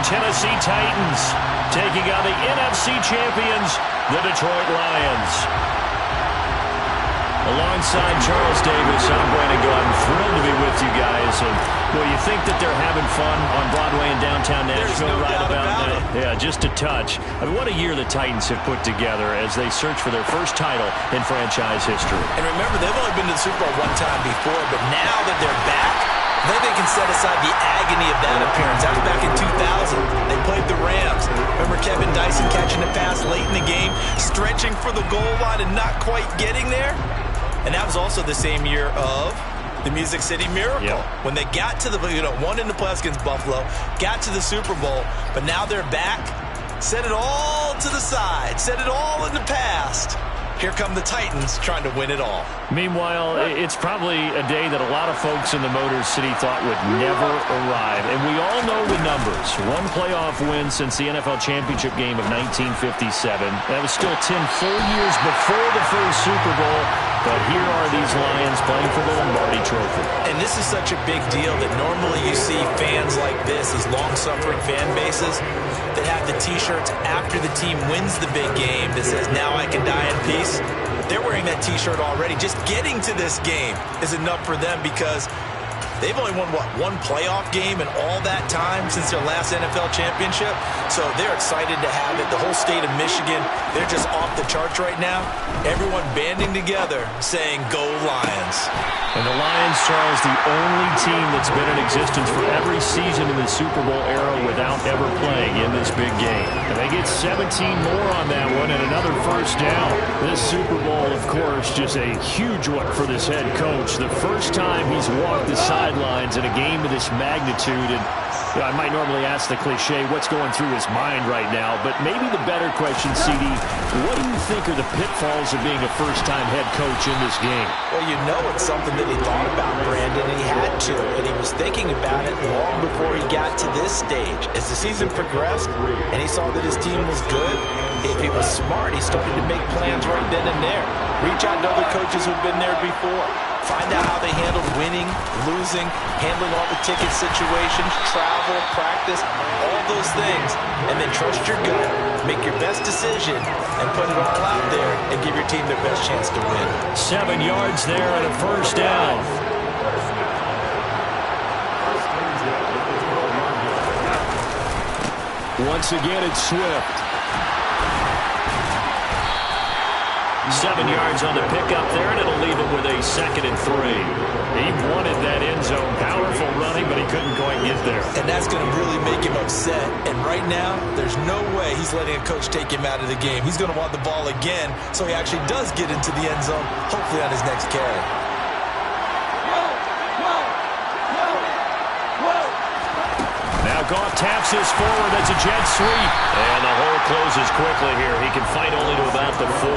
Tennessee Titans taking on the NFC champions, the Detroit Lions. Alongside Charles Davis, I'm Brandon Gordon. Thrilled to be with you guys. And, well, you think that they're having fun on Broadway in downtown Nashville no right about now? Yeah, just a touch. I mean, what a year the Titans have put together as they search for their first title in franchise history. And remember, they've only been to the Super Bowl one time before, but now that they're back, I think they can set aside the agony of that appearance. That was back in 2000. They played the Rams. Remember Kevin Dyson catching a pass late in the game, stretching for the goal line and not quite getting there? And that was also the same year of the Music City Miracle. Yep. When they got to the, won in the playoffs against Buffalo, got to the Super Bowl, but now they're back. Set it all to the side. Set it all in the past. Here come the Titans trying to win it all. Meanwhile, it's probably a day that a lot of folks in the Motor City thought would never arrive. And we all know the numbers. One playoff win since the NFL championship game of 1957. That was still 10 full years before the first Super Bowl. But here are these Lions playing for the Lombardi Trophy. And this is such a big deal that normally you see fans like this, these long-suffering fan bases, that have the T-shirts after the team wins the big game that says, "Now I can die in peace." They're wearing that T-shirt already. Just getting to this game is enough for them because they've only won, one playoff game in all that time since their last NFL championship. So they're excited to have it. The whole state of Michigan, they're just off the charts right now. Everyone banding together saying, "Go Lions." And the Lions, Charles, the only team that's been in existence for every season in the Super Bowl era without ever playing in this big game. And they get 17 more on that one and another first down. This Super Bowl, of course, just a huge one for this head coach. The first time he's walked the sidelines in a game of this magnitude. And I might normally ask the cliche, what's going through his mind right now? But maybe the better question, CD, what do you think are the pitfalls of being a first-time head coach in this game? Well, you know it's something that he thought about, Brandon, and he had to. And he was thinking about it long before he got to this stage. As the season progressed and he saw that his team was good, if he was smart, he started to make plans right then and there. Reach out to other coaches who've been there before. Find out how they handled winning, losing, handling all the ticket situations, travel, practice, all those things. And then trust your gut, make your best decision, and put it all out there and give your team their best chance to win. 7 yards there and a first down. Once again, it's Swift. 7 yards on the pickup there, and it'll leave it with a 2nd and 3. He wanted that end zone. Powerful running, but he couldn't quite get there. And that's going to really make him upset. And right now, there's no way he's letting a coach take him out of the game. He's going to want the ball again, so he actually does get into the end zone, hopefully on his next carry. Now Goff taps this forward. That's a jet sweep. And the hole closes quickly here. He can fight only to about the 4.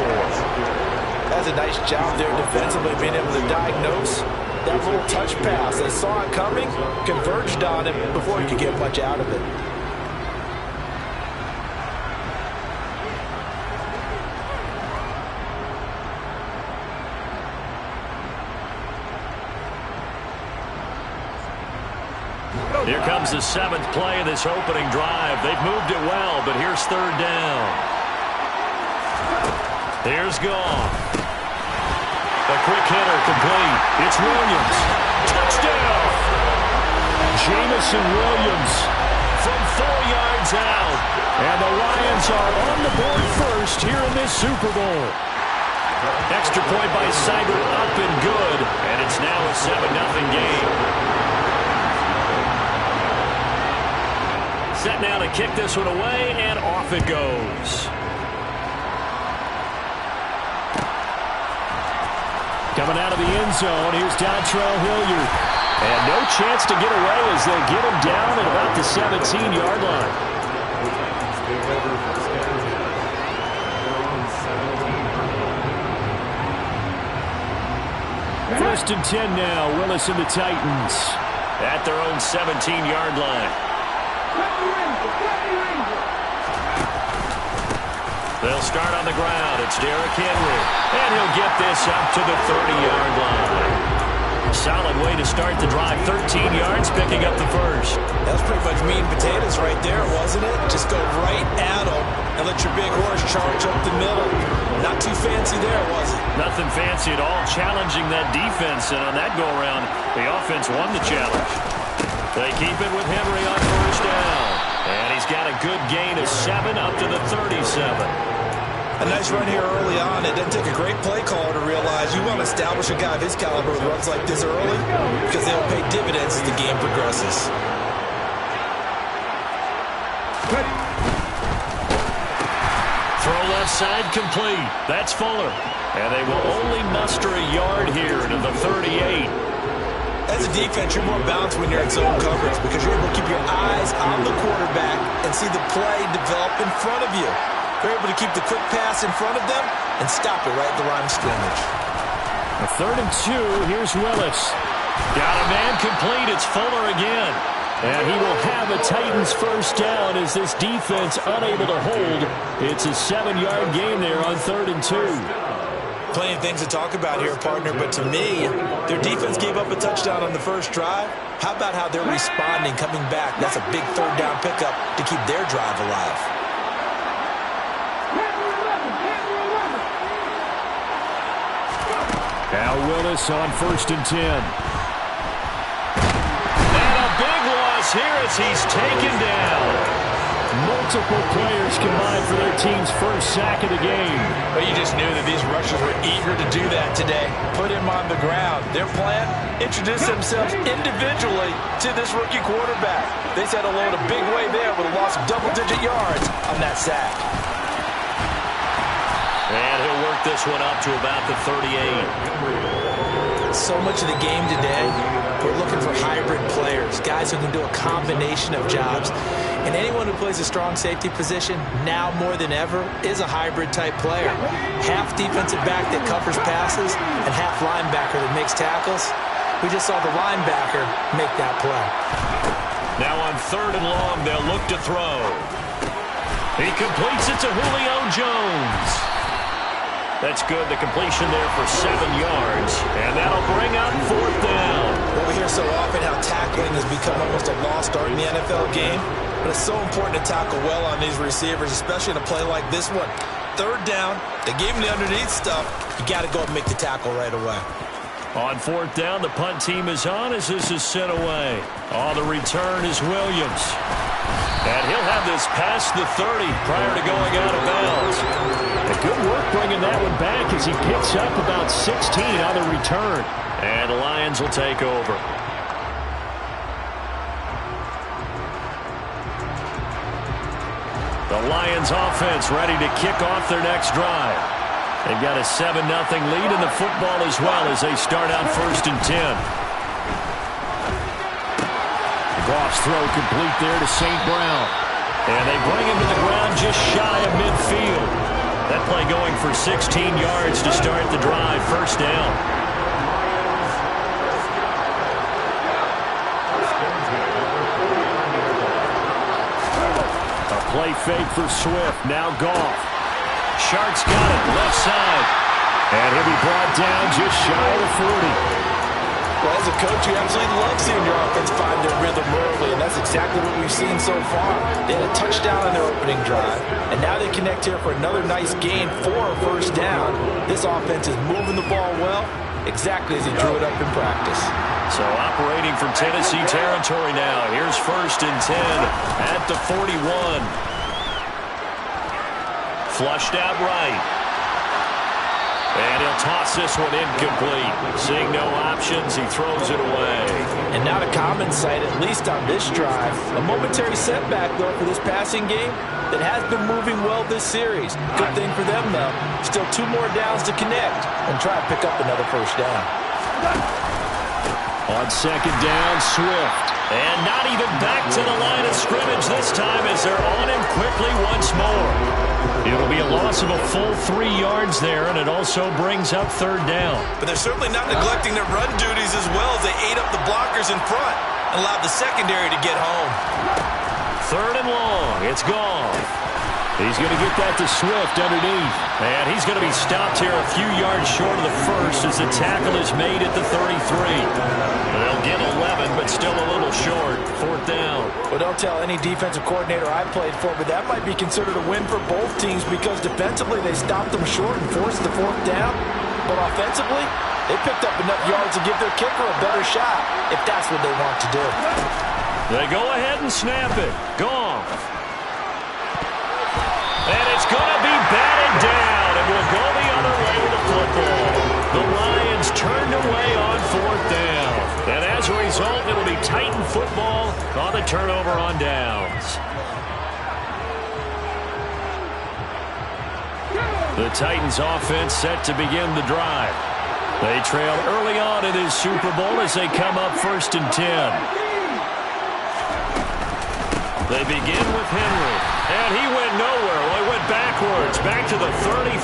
That's a nice job there defensively, being able to diagnose that little touch pass. They saw it coming, converged on him before he could get much out of it. Here comes the 7th play of this opening drive. They've moved it well, but here's 3rd down. Here's Goff. A quick hitter complete. It's Williams. Touchdown! Jamison Williams from 4 yards out. And the Lions are on the board first here in this Super Bowl. Extra point by Seibert up and good. And it's now a 7-0 game. Set now to kick this one away, and off it goes. Coming out of the end zone, here's Dontrell Hilliard. And no chance to get away as they'll get him down at about the 17-yard line. First and 10 now, Willis and the Titans at their own 17-yard line. They'll start on the ground. It's Derrick Henry. And he'll get this up to the 30-yard line. Solid way to start the drive. 13 yards, picking up the first. That's pretty much meat and potatoes right there, wasn't wasn't it? Just go right at them and let your big horse charge up the middle. Not too fancy there, was it? Nothing fancy at all, challenging that defense, and on that go-around, the offense won the challenge. They keep it with Henry on first down, and he's got a good gain of 7 up to the 37. A nice run here early on. It doesn't take a great play caller to realize you want to establish a guy of his caliber with runs like this early because they'll pay dividends as the game progresses. Throw left side complete. That's Fuller. And they will only muster a yard here to the 38. As a defense, you're more balanced when you're in zone coverage because you're able to keep your eyes on the quarterback and see the play develop in front of you. You're able to keep the quick pass in front of them and stop it right at the line of scrimmage. A 3rd and 2. Here's Willis. Got a man complete. It's Fuller again. And he will have a Titans first down as this defense unable to hold. It's a 7-yard gain there on 3rd and 2. Plenty of things to talk about here, partner, but to me, their defense gave up a touchdown on the first drive. How about how they're responding, coming back? That's a big 3rd down pickup to keep their drive alive. Now Willis on 1st and 10. Here as he's taken down. Multiple players combined for their team's first sack of the game. Well, you just knew that these rushers were eager to do that today. Put him on the ground. Their plan, introduce themselves individually to this rookie quarterback. They set a load a big way there with a loss of double-digit yards on that sack. And he'll work this one up to about the 38. So much of the game today, we're looking for hybrid players, guys who can do a combination of jobs. And anyone who plays a strong safety position, now more than ever, is a hybrid type player. Half defensive back that covers passes and half linebacker that makes tackles. We just saw the linebacker make that play. Now on 3rd and long, they'll look to throw. He completes it to Julio Jones. That's good. The completion there for 7 yards. And that'll bring up 4th down. Well, we hear so often how tackling has become almost a lost art in the NFL game. But it's so important to tackle well on these receivers, especially in a play like this one. 3rd down, they gave him the underneath stuff. You got to go and make the tackle right away. On 4th down, the punt team is on as this is sent away. On the return is Williams. And he'll have this past the 30 prior to going out of bounds. A good work bringing that one back as he picks up about 16 on the return. And the Lions will take over. The Lions offense ready to kick off their next drive. They've got a 7-0 lead in the football as well as they start out 1st and 10. Goff's throw complete there to St. Brown. And they bring him to the ground just shy of midfield. That play going for 16 yards to start the drive. 1st down. A play fake for Swift. Now Goff. Shark's got it. Left side. And he'll be brought down just shy of the 40. Well, as a coach, you absolutely love seeing your offense find their rhythm early, and that's exactly what we've seen so far. They had a touchdown on their opening drive, and now they connect here for another nice gain for a 1st down. This offense is moving the ball well, exactly as he drew it up in practice. So operating from Tennessee territory now. Here's 1st and 10 at the 41. Flushed out right. And he'll toss this one incomplete. Seeing no options, he throws it away. And not a common sight, at least on this drive. A momentary setback, though, for this passing game that has been moving well this series. Good thing for them, though. Still 2 more downs to connect and try to pick up another 1st down. On 2nd down, Swift. And not even back to the line of scrimmage this time as they're on him quickly once more. It'll be a loss of a full 3 yards there, and it also brings up 3rd down. But they're certainly not neglecting their run duties as well as they ate up the blockers in front and allowed the secondary to get home. 3rd and long. It's Goff. He's going to get that to Swift underneath. And he's going to be stopped here a few yards short of the first as the tackle is made at the 33. They'll get 11, but still a little short. 4th down. Well, don't tell any defensive coordinator I played for, but that might be considered a win for both teams because defensively they stopped them short and forced the 4th down. But offensively, they picked up enough yards to give their kicker a better shot if that's what they want to do. They go ahead and snap it. Goff. And it's going to be batted down, and will go the other way with the football. The Lions turned away on 4th down. And as a result, it'll be Titan football on the turnover on downs. The Titans offense set to begin the drive. They trail early on in this Super Bowl as they come up 1st and 10. They begin with Henry, and he went nowhere. Well, he went backwards, back to the 33.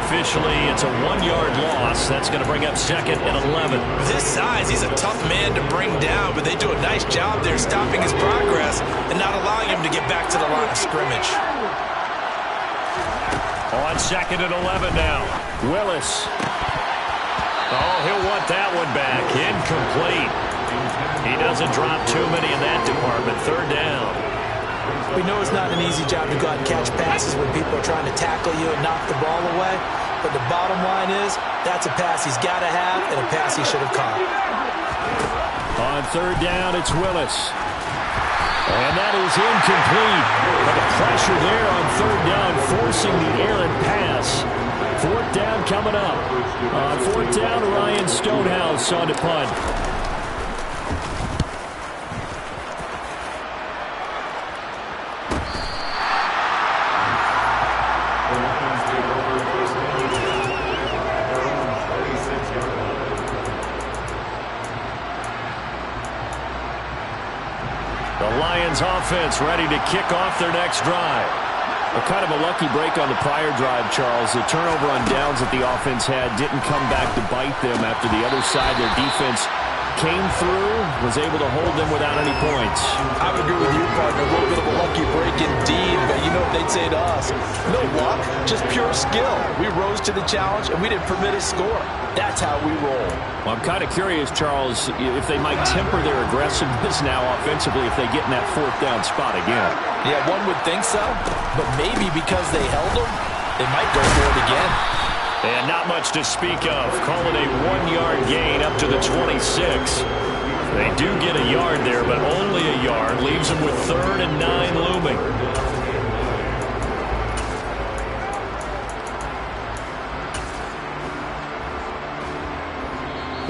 Officially, it's a 1-yard loss. That's going to bring up 2nd and 11. With his size, he's a tough man to bring down, but they do a nice job there stopping his progress and not allowing him to get back to the line of scrimmage. On 2nd and 11 now. Willis. Oh, he'll want that one back. Incomplete. He doesn't drop too many in that department. 3rd down. We know it's not an easy job to go out and catch passes when people are trying to tackle you and knock the ball away. But the bottom line is, that's a pass he's got to have and a pass he should have caught. On 3rd down, it's Willis. And that is incomplete. But the pressure there on 3rd down, forcing the errant pass. 4th down coming up. On 4th down, Ryan Stonehouse on to punt. The Lions offense ready to kick off their next drive. Kind of a lucky break on the prior drive, Charles. The turnover on downs that the offense had didn't come back to bite them after the other side. Their defense came through, was able to hold them without any points. I would agree with you, partner. A little bit of a lucky break indeed, but you know what they'd say to us? No luck, just pure skill. We rose to the challenge, and we didn't permit a score. That's how we roll. Well, I'm kind of curious, Charles, if they might temper their aggressiveness now offensively if they get in that 4th down spot again. Yeah, one would think so, but maybe because they held them, they might go for it again. And not much to speak of. Call it a 1-yard gain up to the 26. They do get a yard there, but only a yard. Leaves them with 3rd and 9 looming.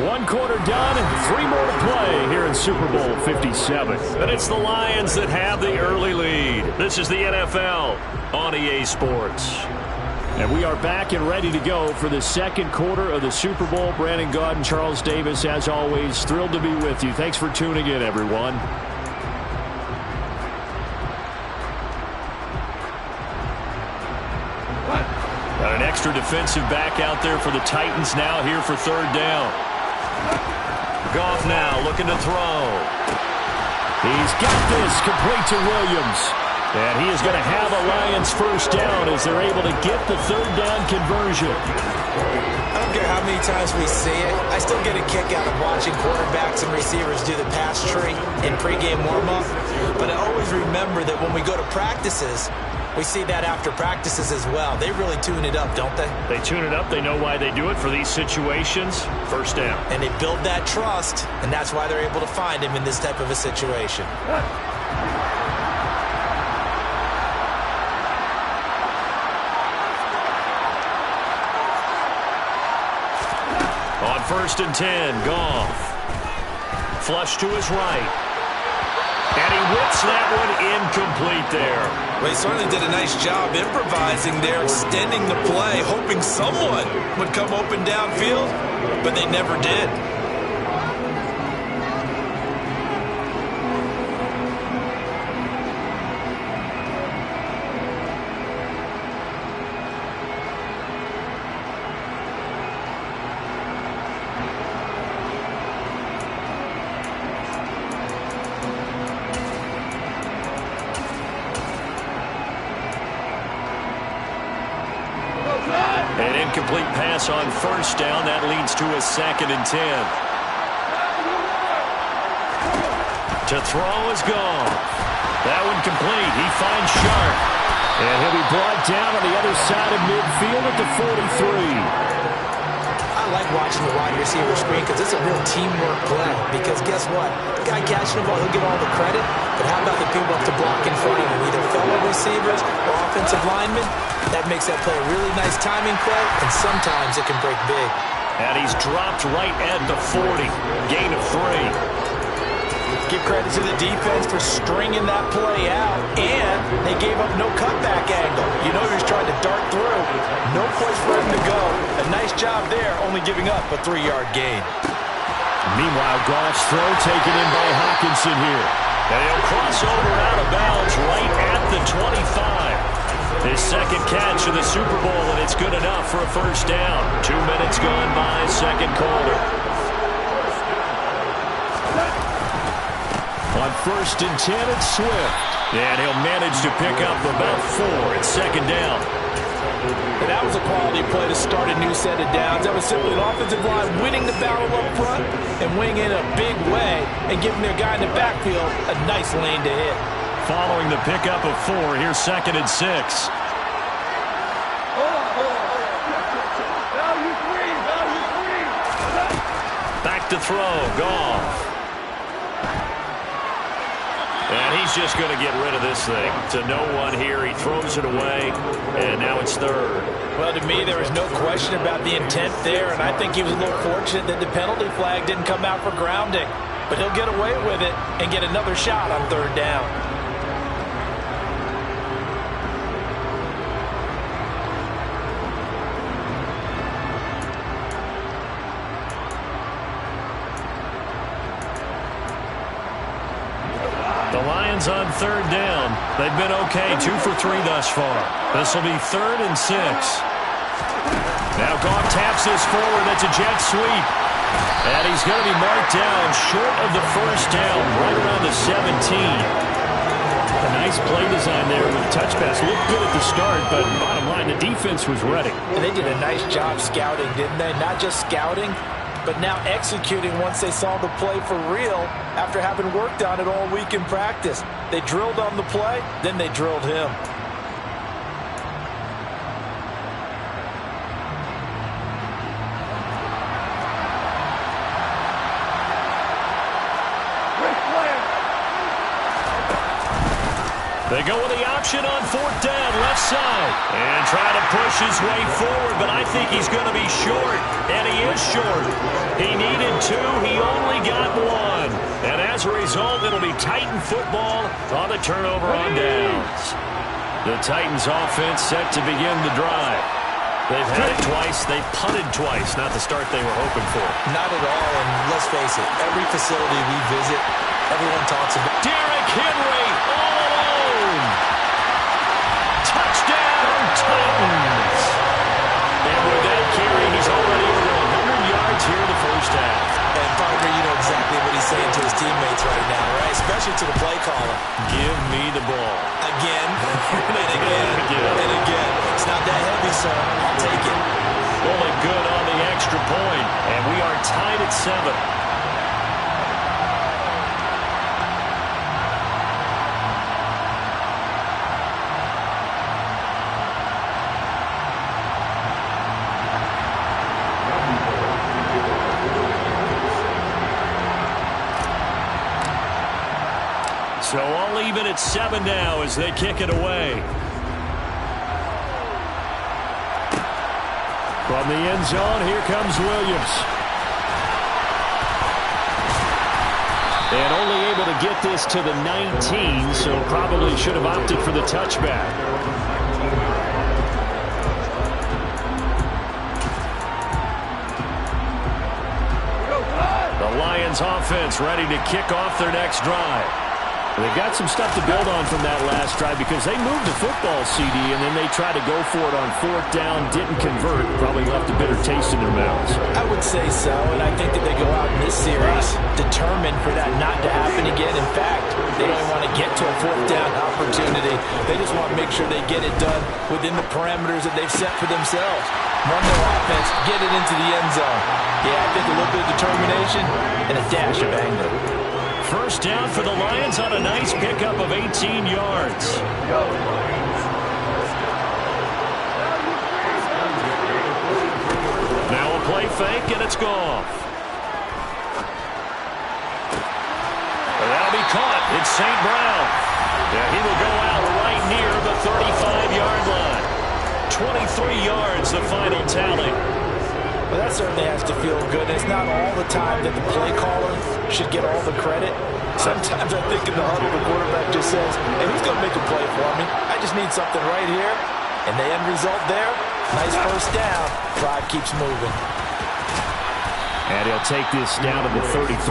One quarter done, and 3 more to play here in Super Bowl 57. And it's the Lions that have the early lead. This is the NFL on EA Sports. And we are back and ready to go for the 2nd quarter of the Super Bowl. Brandon Gaud and Charles Davis, as always, thrilled to be with you. Thanks for tuning in, everyone. Got an extra defensive back out there for the Titans now here for 3rd down. Goff now looking to throw. He's got this complete to Williams. And he is going to have a Lions 1st down as they're able to get the 3rd down conversion. I don't care how many times we see it. I still get a kick out of watching quarterbacks and receivers do the pass tree in pregame warm-up. But I always remember that when we go to practices, we see that after practices as well. They really tune it up, don't they? They tune it up. They know why they do it for these situations. 1st down. And they build that trust, and that's why they're able to find him in this type of a situation. On 1st and 10, Goff. Flush to his right. And he whips that one incomplete there. Well, he certainly did a nice job improvising there, extending the play, hoping someone would come open downfield, but they never did. incomplete pass on first down. That leads to a 2nd and 10. To throw is gone. That one complete. He finds Sharp. And he'll be brought down on the other side of midfield at the 43. I like watching the wide receiver screen because it's a real teamwork play. Because guess what? The guy catching the ball, he'll get all the credit. But how about the people up to block in front of him? Either fellow receivers or offensive linemen. That makes that play a really nice timing play, and sometimes it can break big. And he's dropped right at the 40. Gain of 3. Give credit to the defense for stringing that play out, and they gave up no cutback angle. You know he was trying to dart through. No place for him to go. A nice job there, only giving up a 3-yard gain. Meanwhile, Goff's throw taken in by Hockenson here. And he'll cross over out of bounds right at the 25. His 2nd catch of the Super Bowl, and it's good enough for a first down. 2 minutes gone by, 2nd quarter. On 1st and 10, it's Swift. And he'll manage to pick up about 4 at 2nd down. And that was a quality play to start a new set of downs. That was simply an offensive line winning the battle up front and winning in a big way and giving their guy in the backfield a nice lane to hit. Following the pickup of 4, here's 2nd and 6. Back to throw, Goff. And he's just going to get rid of this thing. To no one here. He throws it away, and now it's 3rd. Well, to me, there was no question about the intent there, and I think he was a little fortunate that the penalty flag didn't come out for grounding. But he'll get away with it and get another shot on 3rd down. On 3rd down. They've been okay, 2 for 3 thus far. This will be 3rd and 6. Now Goff taps this forward. That's a jet sweep. And he's going to be marked down short of the first down, right around the 17. A nice play design there with a touch pass. Looked good at the start, but bottom line, the defense was ready. And they did a nice job scouting, didn't they? Not just scouting, but now executing once they saw the play for real after having worked on it all week in practice. They drilled on the play, then they drilled him. They go with the option on 4th down, left side. And try to push his way forward, but I think he's going to be short. And he is short. He needed 2. He only got 1. And as a result, it'll be Titan football on the turnover on downs. The Titans offense set to begin the drive. They've had it twice. They've punted twice. Not the start they were hoping for. Not at all, and let's face it, every facility we visit, everyone talks about Derrick Henry all alone. Touchdown, Titans. And with that carry, he's already over 100 yards here in the first half. And partner, you know exactly what he's saying to his teammates right now, right? Especially to the play caller. Give me the ball. Again, and again, and again. It's not that heavy, son. I'll take it. Only good on the extra point, and we are tied at 7. So all even at 7 now as they kick it away. From the end zone, here comes Williams. And only able to get this to the 19, so probably should have opted for the touchback. The Lions offense ready to kick off their next drive. They've got some stuff to build on from that last drive because they moved the football, CD, and then they tried to go for it on 4th down, didn't convert, probably left a bitter taste in their mouths. I would say so, and I think that they go out in this series determined for that not to happen again. In fact, They don't want to get to a fourth down opportunity. They just want to make sure they get it done within the parameters that they've set for themselves. Run their offense, get it into the end zone. Yeah, I think a little bit of determination and a dash of anger. First down for the Lions on a nice pickup of 18 yards. Now a play fake, and it's gone. That'll be caught. It's St. Brown. Yeah, he will go out right near the 35-yard line. 23 yards, the final tally. Well, that certainly has to feel good. It's not all the time that the play caller should get all the credit. Sometimes I think in the huddle, the quarterback just says, hey, who's going to make a play for me? I just need something right here. And the end result there, nice first down. Drive keeps moving. And he'll take this down to the 33.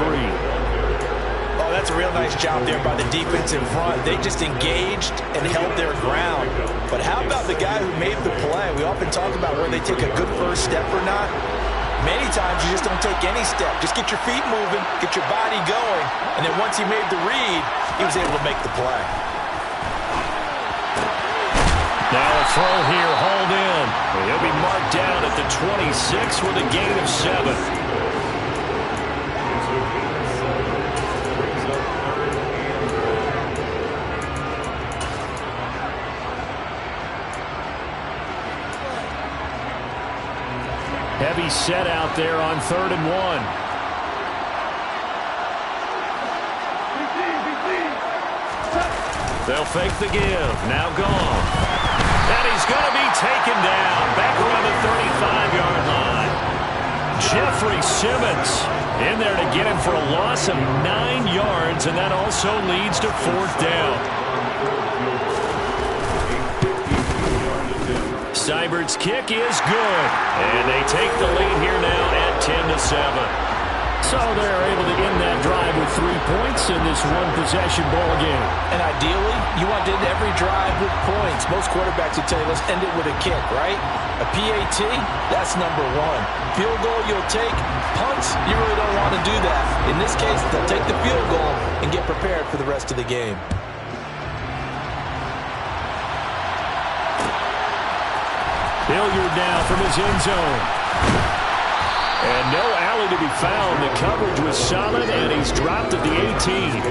Oh, that's a real nice job there by the defense in front. They just engaged and held their ground. But how about the guy who made the play? We often talk about whether they take a good first step or not. Many times you just don't take any step. Just get your feet moving, get your body going. And then once he made the read, he was able to make the play. Now a throw here, hauled in. He'll be marked down at the 26 with a gain of 7. Heavy set out there on 3rd and 1. They'll fake the give. Now gone. And he's going to be taken down. Back around the 35-yard line. Jeffrey Simmons in there to get him for a loss of 9 yards, and that also leads to 4th down. Seibert's kick is good, and they take the lead here now at 10-7. So they're able to end that drive with 3 points in this one-possession ball game. And ideally, you want to end every drive with points. Most quarterbacks would tell you, let's end it with a kick, right? A PAT, that's number 1. Field goal you'll take. Punts, you really don't want to do that. In this case, they'll take the field goal and get prepared for the rest of the game. Hilliard now from his end zone. And no alley to be found. The coverage was solid, and he's dropped at the 18.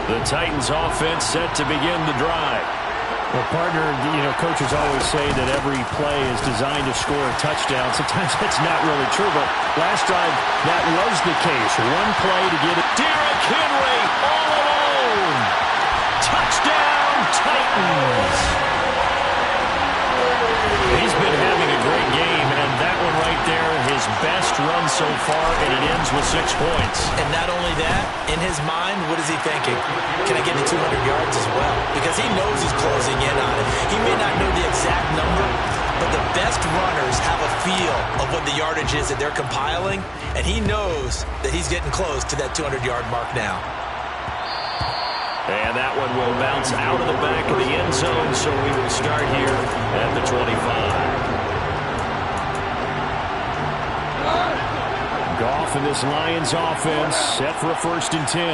The Titans offense set to begin the drive. Well, partner, coaches always say that every play is designed to score a touchdown. Sometimes that's not really true, but last drive, that was the case. One play to get it. Derrick Henry all alone. Touchdown, Titans. He's been having a great game, and that one right there, his best run so far, and it ends with 6 points. And not only that, in his mind, what is he thinking? Can I get to 200 yards as well? Because he knows he's closing in on it. He may not know the exact number, but the best runners have a feel of what the yardage is that they're compiling, and he knows that he's getting close to that 200-yard mark now. And that one will bounce out of the back of the end zone, so we will start here at the 25. Goff and this Lions offense set for a 1st and 10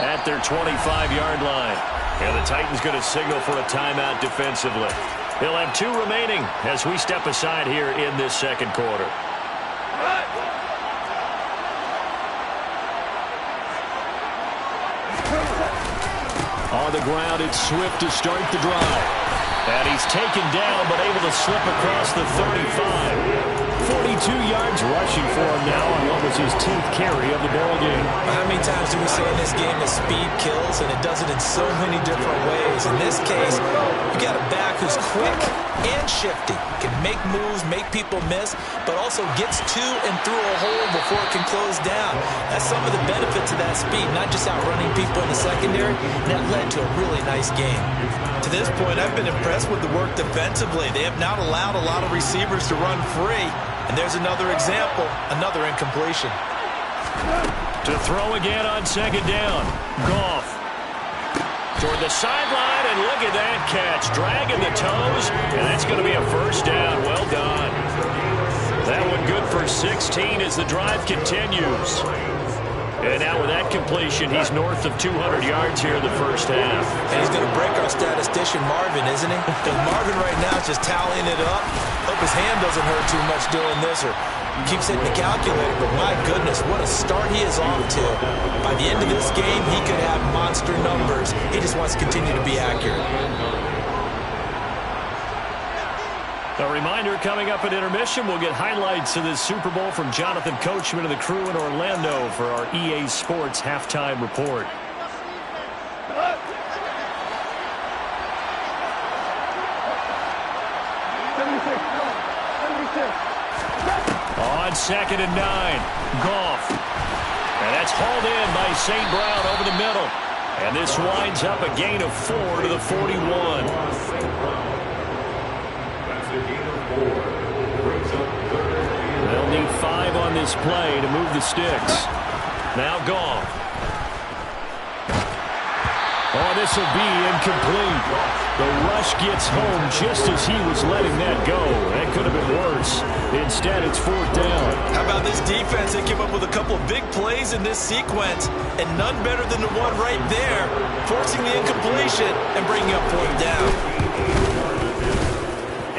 at their 25-yard line. And the Titans going to signal for a timeout defensively. He'll have 2 remaining as we step aside here in this second quarter. On the ground, it's Swift to start the drive. And he's taken down, but able to slip across the 35. 42 yards rushing for him now on what was his 10th carry of the ball game. How many times do we say in this game that speed kills, and it does it in so many different ways? In this case, you got a back who's quick and shifty, can make moves, make people miss, but also gets to and through a hole before it can close down. That's some of the benefits of that speed, not just outrunning people in the secondary, and that led to a really nice game. To this point, I've been impressed with the work defensively. They have not allowed a lot of receivers to run free. And there's another example, another incompletion. To throw again on 2nd down. Goff. Toward the sideline, and look at that catch. Dragging the toes, and that's going to be a first down. Well done. That one good for 16 as the drive continues. And now with that completion, he's north of 200 yards here in the first half. And he's going to break our statistician Marvin, isn't he? Because Marvin right now is just tallying it up. Hope his hand doesn't hurt too much doing this or keeps hitting the calculator. But my goodness, what a start he is off to. By the end of this game, he could have monster numbers. He just wants to continue to be accurate. A reminder, coming up at intermission, we'll get highlights of this Super Bowl from Jonathan Coachman and the crew in Orlando for our EA Sports halftime report. On 2nd and 9, Goff. And that's hauled in by St. Brown over the middle. And this winds up a gain of 4 to the 41. They'll need 5 on this play to move the sticks. Now Goff. Oh, this will be incomplete. The rush gets home just as he was letting that go. That could have been worse. Instead, it's 4th down. How about this defense? They came up with a couple of big plays in this sequence, and none better than the one right there, forcing the incompletion and bringing up 4th down.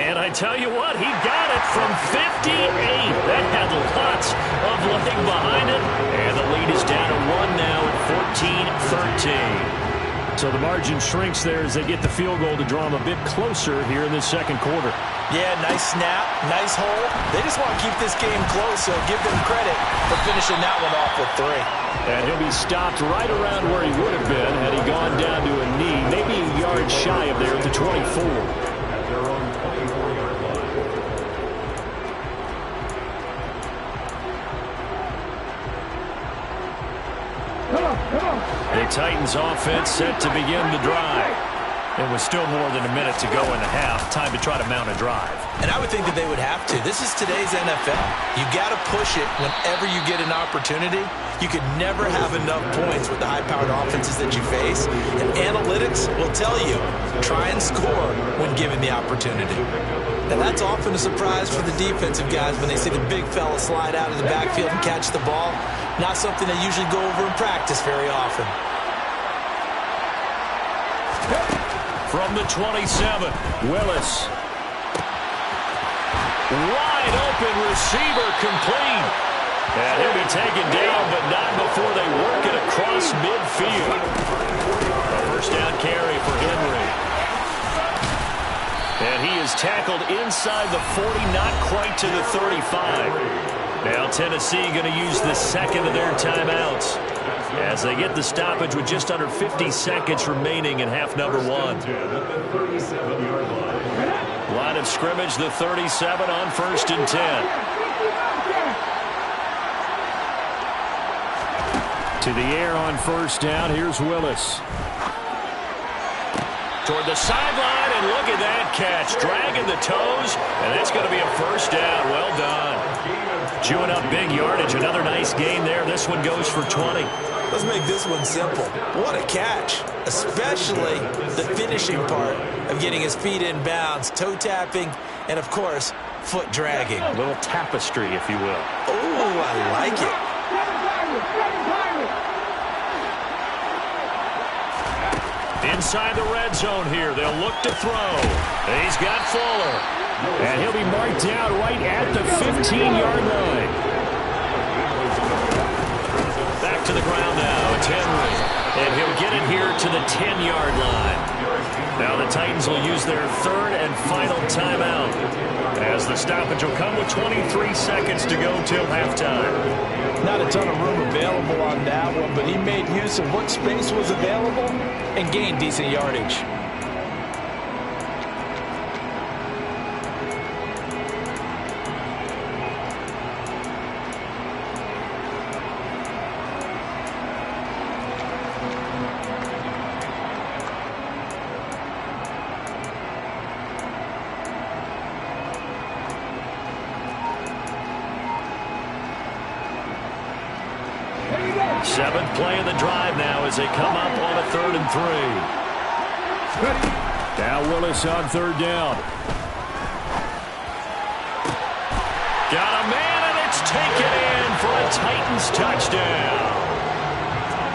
And I tell you what, he got it from 58. That had lots of leg behind it. And the lead is down to 1 now at 14-13. So the margin shrinks there as they get the field goal to draw them a bit closer here in this second quarter. Yeah, nice snap, nice hole. They just want to keep this game close, so give them credit for finishing that one off with 3. And he'll be stopped right around where he would have been had he gone down to a knee, maybe a yard shy of there at the 24. The Titans offense set to begin the drive. It was still more than a minute to go in the half. Time to try to mount a drive. And I would think that they would have to. This is today's NFL. You got to push it whenever you get an opportunity. You could never have enough points with the high-powered offenses that you face. And analytics will tell you, try and score when given the opportunity. And that's often a surprise for the defensive guys when they see the big fella slide out of the backfield and catch the ball. Not something they usually go over in practice very often. From the 27, Willis. Wide open receiver complete. And he'll be taken down, but not before they work it across midfield. A first down carry for Henry. And he is tackled inside the 40, not quite to the 35. Now Tennessee going to use the second of their timeouts as they get the stoppage with just under 50 seconds remaining in half number 1. Line of scrimmage, the 37 on 1st and 10. To the air on 1st down. Here's Willis. Toward the sideline, and look at that catch. Dragging the toes, and that's going to be a first down. Well done. Chewing up big yardage. Another nice gain there. This one goes for 20. Let's make this one simple. What a catch, especially the finishing part of getting his feet in bounds, toe tapping, and, of course, foot dragging. A little tapestry, if you will. Oh, I like it. Inside the red zone here. They'll look to throw. He's got Fuller. And he'll be marked down right at the 15-yard line. Back to the ground now. It's Henry. And he'll get it here to the 10-yard line. Now the Titans will use their 3rd and final timeout, as the stoppage will come with 23 seconds to go till halftime. Not a ton of room available on that one, but he made use of what space was available and gained decent yardage. Seventh play of the drive now as they come up on a 3rd and 3. Now Willis on third down. Got a man, and it's taken in for a Titans touchdown.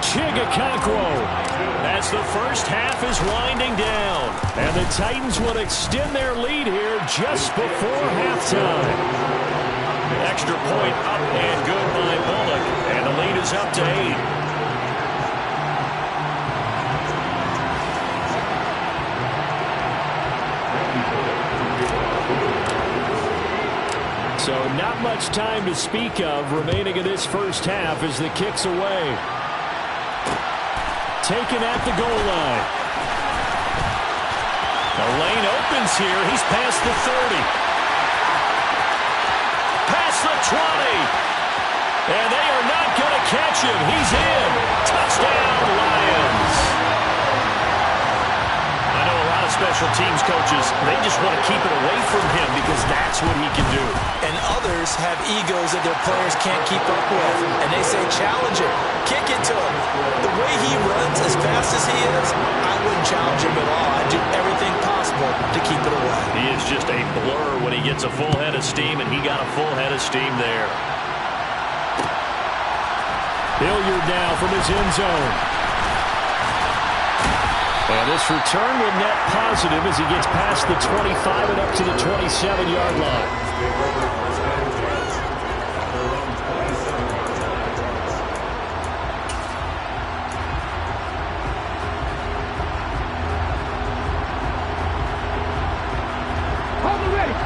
Chigakonkwo as the first half is winding down. And the Titans will extend their lead here just before halftime. Extra point up and good by Bullock. And the lead is up to 8. So not much time to speak of remaining in this first half as the kick's away. Taken at the goal line. The lane opens here. He's past the 30. Past the 20. And they are not going to catch him. He's in. Touchdown, Lions. I know a lot of special teams coaches, they just want to keep it away from him because that's what he can do. And others have egos that their players can't keep up with. And they say, challenge it. Kick it to him. The way he runs as fast as he is, I wouldn't challenge him at all. I'd do everything possible to keep it away. He is just a blur when he gets a full head of steam, and he got a full head of steam there. Hilliard now from his end zone. And this return will net positive as he gets past the 25 and up to the 27-yard line.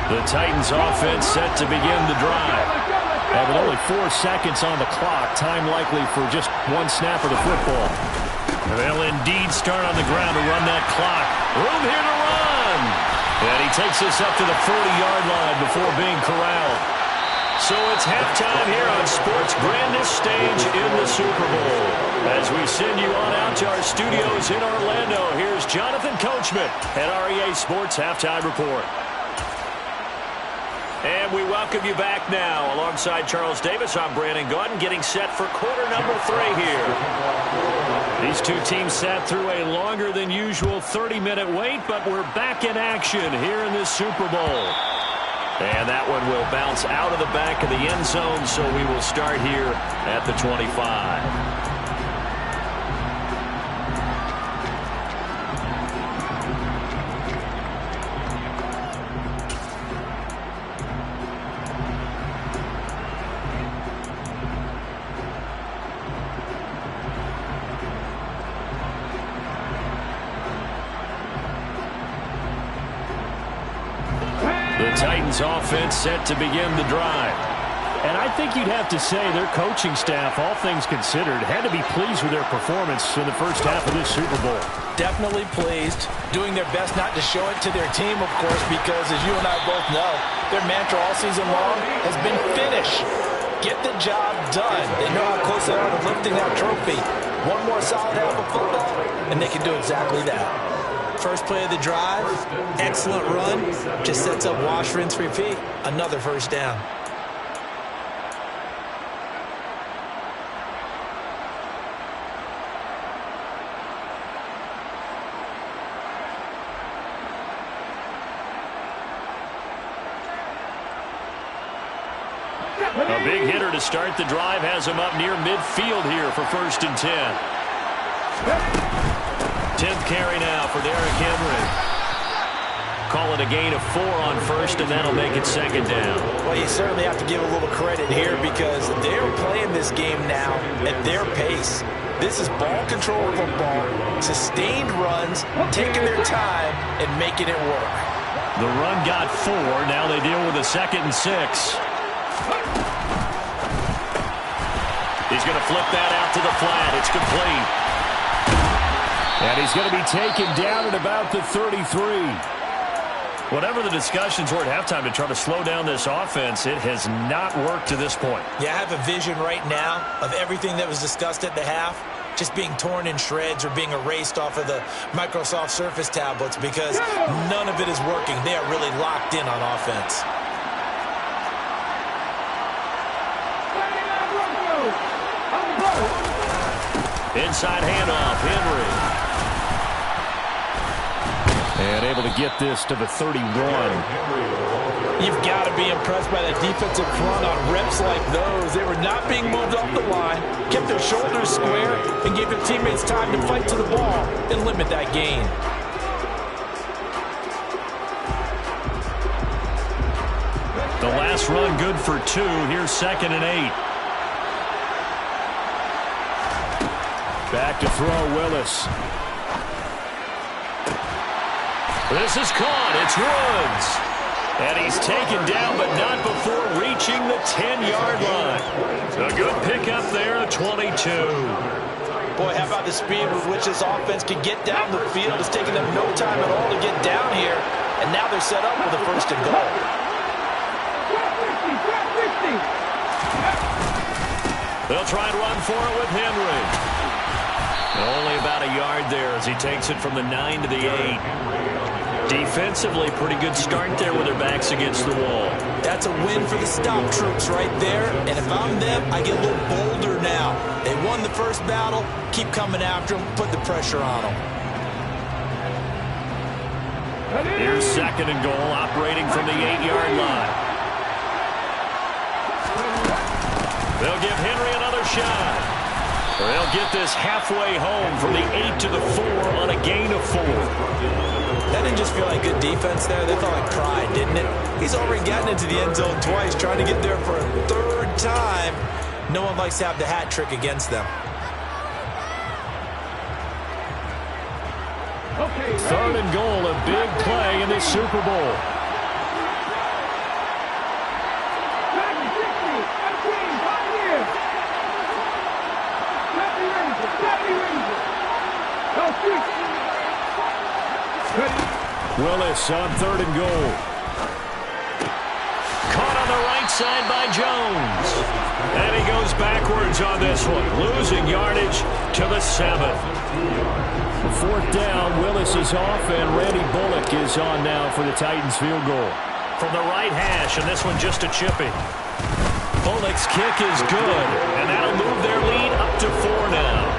The Titans offense set to begin the drive. And with only 4 seconds on the clock, time likely for just one snap of the football. They'll indeed start on the ground to run that clock. Room here to run. And he takes us up to the 40-yard line before being corralled. So it's halftime here on sports' grandest stage in the Super Bowl. As we send you on out to our studios in Orlando, here's Jonathan Coachman at REA Sports Halftime Report. And we welcome you back now. Alongside Charles Davis, I'm Brandon Gaudin, getting set for quarter number 3 here. These two teams sat through a longer than usual 30-minute wait, but we're back in action here in this Super Bowl. And that one will bounce out of the back of the end zone, so we will start here at the 25. Titans offense set to begin the drive. And I think you'd have to say their coaching staff, all things considered, had to be pleased with their performance in the first half of this Super Bowl. Definitely pleased, doing their best not to show it to their team, of course, because as you and I both know, their mantra all season long has been finish. Get the job done. They know how close they are to lifting that trophy. One more solid half of football, and they can do exactly that. First play of the drive, excellent run, just sets up wash, rinse, repeat. Another first down. A big hitter to start the drive has him up near midfield here for 1st and 10. 10th carry now for Derrick Henry. Call it a gain of 4 on first, and that'll make it 2nd down. Well, you certainly have to give a little credit here because they're playing this game now at their pace. This is ball control football, sustained runs, taking their time, and making it work. The run got 4. Now they deal with a 2nd and 6. He's going to flip that out to the flat. It's complete. And he's going to be taken down at about the 33. Whatever the discussions were at halftime to try to slow down this offense, it has not worked to this point. Yeah, I have a vision right now of everything that was discussed at the half just being torn in shreds or being erased off of the Microsoft Surface tablets because none of it is working. They are really locked in on offense. Inside handoff, Henry. And able to get this to the 31. You've got to be impressed by that defensive front on reps like those. They were not being moved off the line, kept their shoulders square, and gave their teammates time to fight to the ball and limit that gain. The last run good for 2. Here's 2nd and 8. Back to throw, Willis. This is caught. It's Woods. And he's taken down, but not before reaching the 10-yard line. A good pickup there at 22. Boy, how about the speed with which this offense can get down the field? It's taken them no time at all to get down here, and now they're set up with a 1st and goal. They'll try and run for it with Henry. Only about a yard there as he takes it from the 9 to the 8. Defensively, pretty good start there with their backs against the wall. That's a win for the stop troops right there. And if I'm them, I get a little bolder now. They won the first battle. Keep coming after them. Put the pressure on them. Here's 2nd and goal, operating from the 8-yard line. They'll give Henry another shot. Or they'll get this halfway home from the 8 to the 4 on a gain of 4. That didn't just feel like good defense there. They felt like pride, didn't it? He's already gotten into the end zone twice, trying to get there for a 3rd time. No one likes to have the hat trick against them. Okay, 3rd and goal, a big play in this Super Bowl. Willis on 3rd and goal. Caught on the right side by Jones. And he goes backwards on this one, losing yardage to the 7. 4th down, Willis is off, and Randy Bullock is on now for the Titans field goal. From the right hash, and this one just a chippy. Bullock's kick is good, and that'll move their lead up to 4 now.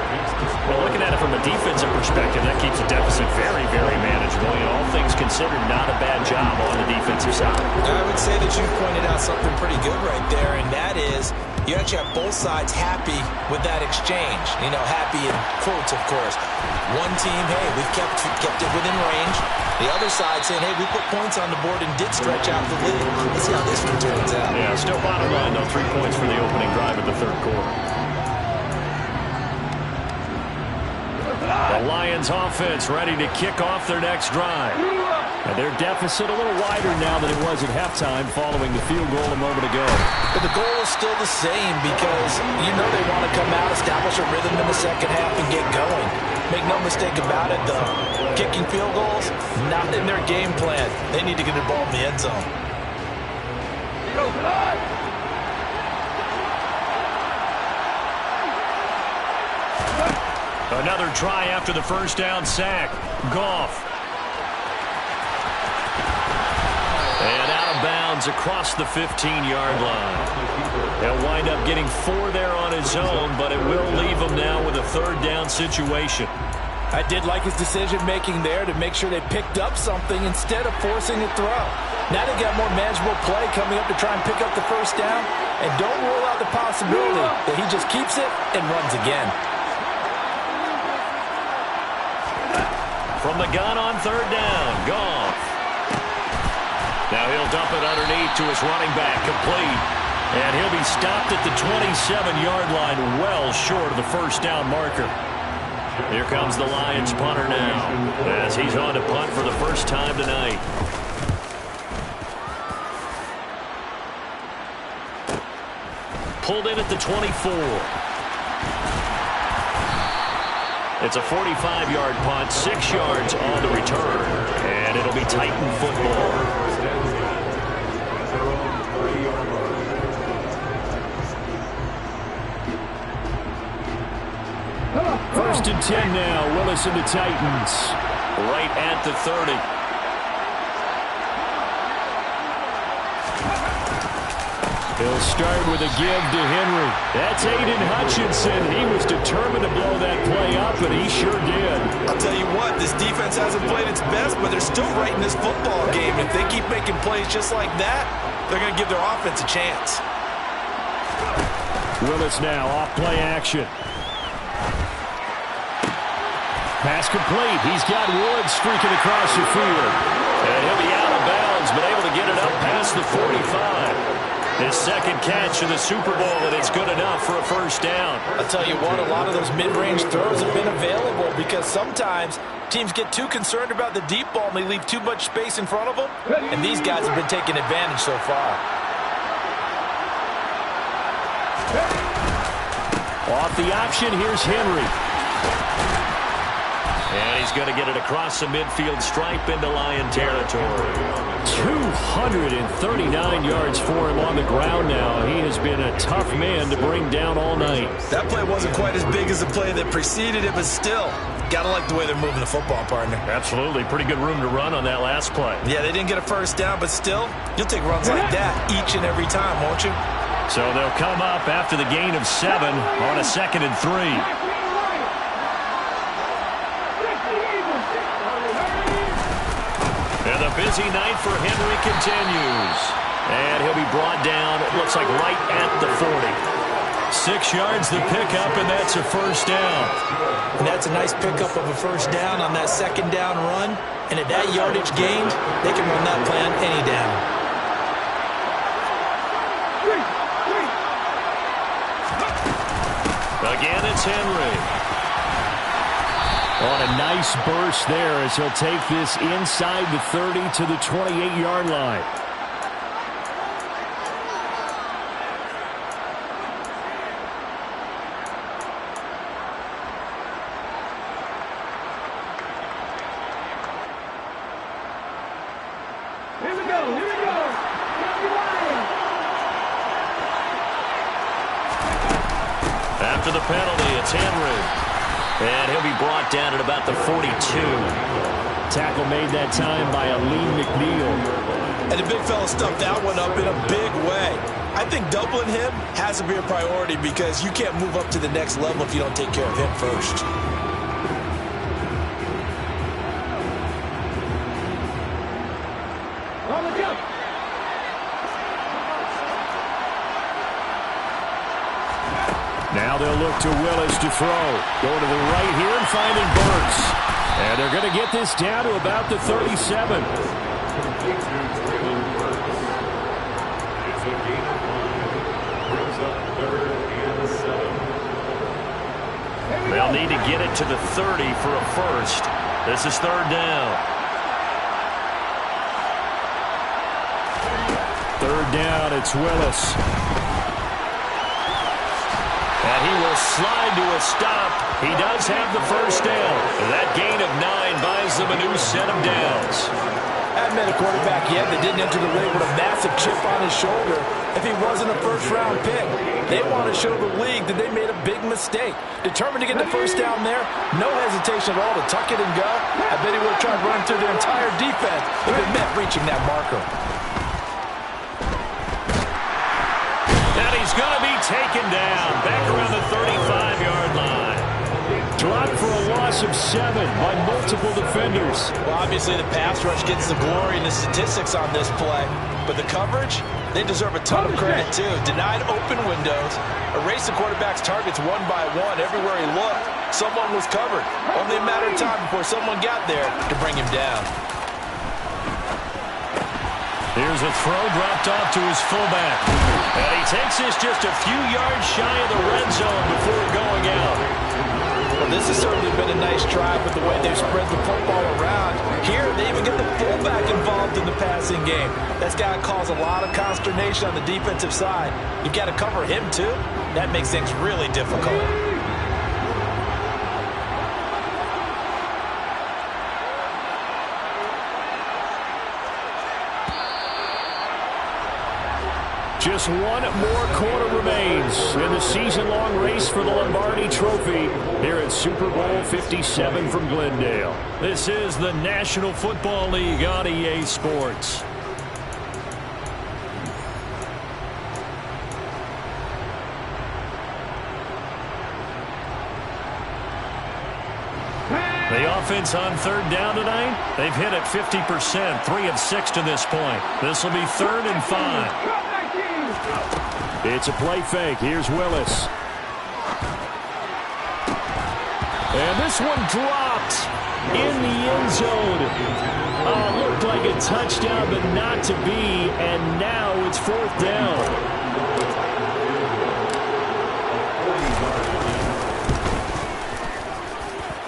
Well, looking at it from a defensive perspective, that keeps the deficit very, very manageable. You know, all things considered, not a bad job on the defensive side. I would say that you pointed out something pretty good right there, and that is you actually have both sides happy with that exchange. You know, happy in quotes, of course. One team, hey, we've kept it within range. The other side saying, hey, we put points on the board and did stretch out the lead. Let's see how this one turns out. Yeah, still bottom line, though, 3 points for the opening drive of the 3rd quarter. The Lions offense ready to kick off their next drive. And their deficit a little wider now than it was at halftime following the field goal a moment ago. But the goal is still the same because you know they want to come out, establish a rhythm in the 2nd half, and get going. Make no mistake about it, the kicking field goals, not in their game plan. They need to get the ball in the end zone. Another try after the 1st down sack. Goff. And out of bounds across the 15-yard line. They'll wind up getting 4 there on his own, but it will leave him now with a 3rd down situation. I did like his decision-making there to make sure they picked up something instead of forcing a throw. Now they got more manageable play coming up to try and pick up the 1st down. And don't rule out the possibility that he just keeps it and runs again. From the gun on 3rd down, Goff. Now he'll dump it underneath to his running back, complete. And he'll be stopped at the 27-yard line, well short of the 1st down marker. Here comes the Lions punter now, as he's on to punt for the first time tonight. Pulled in at the 24. It's a 45-yard punt, 6 yards on the return, and it'll be Titan football. First and 10 now, Willis and the Titans. Right at the 30. He'll start with a give to Henry. That's Aiden Hutchinson. He was determined to blow that play up, and he sure did. I'll tell you what, this defense hasn't played its best, but they're still right in this football game. If they keep making plays just like that, they're going to give their offense a chance. Willis now off play action. Pass complete. He's got Woods streaking across the field. And he'll be out of bounds, but able to get it up past the 45. His second catch in the Super Bowl, and it's good enough for a first down. I'll tell you what, a lot of those mid-range throws have been available because sometimes teams get too concerned about the deep ball and they leave too much space in front of them, and these guys have been taking advantage so far. Off the option, here's Henry. And he's going to get it across the midfield stripe into Lion territory. 239 yards for him on the ground now. He has been a tough man to bring down all night. That play wasn't quite as big as the play that preceded it, but still, got to like the way they're moving the football, partner. Absolutely. Pretty good room to run on that last play. Yeah, they didn't get a first down, but still, you'll take runs like that each and every time, won't you? So they'll come up after the gain of 7 on a 2nd and 3. And the busy night for Henry continues. And he'll be brought down, it looks like right at the 40. 6 yards the pickup, and that's a first down. And that's a nice pickup of a first down on that second down run. And at that yardage gained, they can run that play on any down. Again, it's Henry. On a nice burst there as he'll take this inside the 30 to the 28-yard line. Here we go. After the penalty, it's Henry. And he'll be brought down at about the 42. Tackle made that time by Aleem McNeil. And the big fella stuffed that one up in a big way. I think doubling him has to be a priority because you can't move up to the next level if you don't take care of him first. On the jump. Now they'll look to Willis to throw. Going to the right here and finding Burks. And they're going to get this down to about the 37. They'll need to get it to the 30 for a first. This is third down. Third down, it's Willis. And he will slide to a stop. He does have the first down. That gain of 9 buys them a new set of downs. Haven't met a quarterback yet that didn't enter the league with a massive chip on his shoulder if he wasn't a first-round pick. They want to show the league that they made a big mistake. Determined to get the first down there, no hesitation at all to tuck it and go. I bet he would have tried running through their entire defense if it meant reaching that marker. And he's going to be taken down back around the 35-yard line. Dropped for a loss of 7 by multiple defenders. Well, obviously the pass rush gets the glory and the statistics on this play, but the coverage, they deserve a ton of credit too. Denied open windows, erased the quarterback's targets one by one. Everywhere he looked, someone was covered. Only a matter of time before someone got there to bring him down. Here's a throw dropped off to his fullback. And he takes this just a few yards shy of the red zone before going out. Well, this has certainly been a nice drive with the way they've spread the football around. Here, they even get the fullback involved in the passing game. That's got to cause a lot of consternation on the defensive side. You've got to cover him, too. That makes things really difficult. Just one more quarter remains in the season-long race for the Lombardi Trophy here at Super Bowl 57 from Glendale. This is the National Football League on EA Sports. The offense on third down tonight, they've hit it 50%, 3 of 6 to this point. This will be 3rd and 5. It's a play fake. Here's Willis. And this one dropped in the end zone. Looked like a touchdown, but not to be. And now it's 4th down.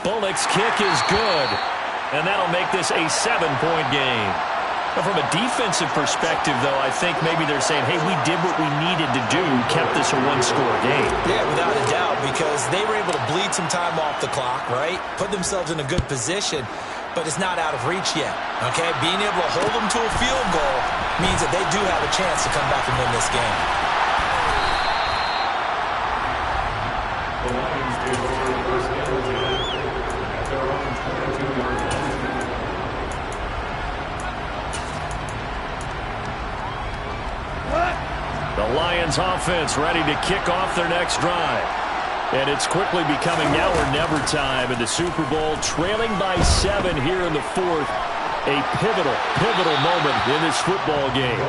Bullock's kick is good, and that'll make this a 7-point game. But from a defensive perspective, though, I think maybe they're saying, hey, we did what we needed to do, kept this a 1-score game. Yeah, without a doubt, because they were able to bleed some time off the clock, right? Put themselves in a good position, but it's not out of reach yet, okay? Being able to hold them to a field goal means that they do have a chance to come back and win this game. The Lions offense ready to kick off their next drive. And it's quickly becoming now or never time in the Super Bowl, trailing by 7 here in the 4th. A pivotal moment in this football game.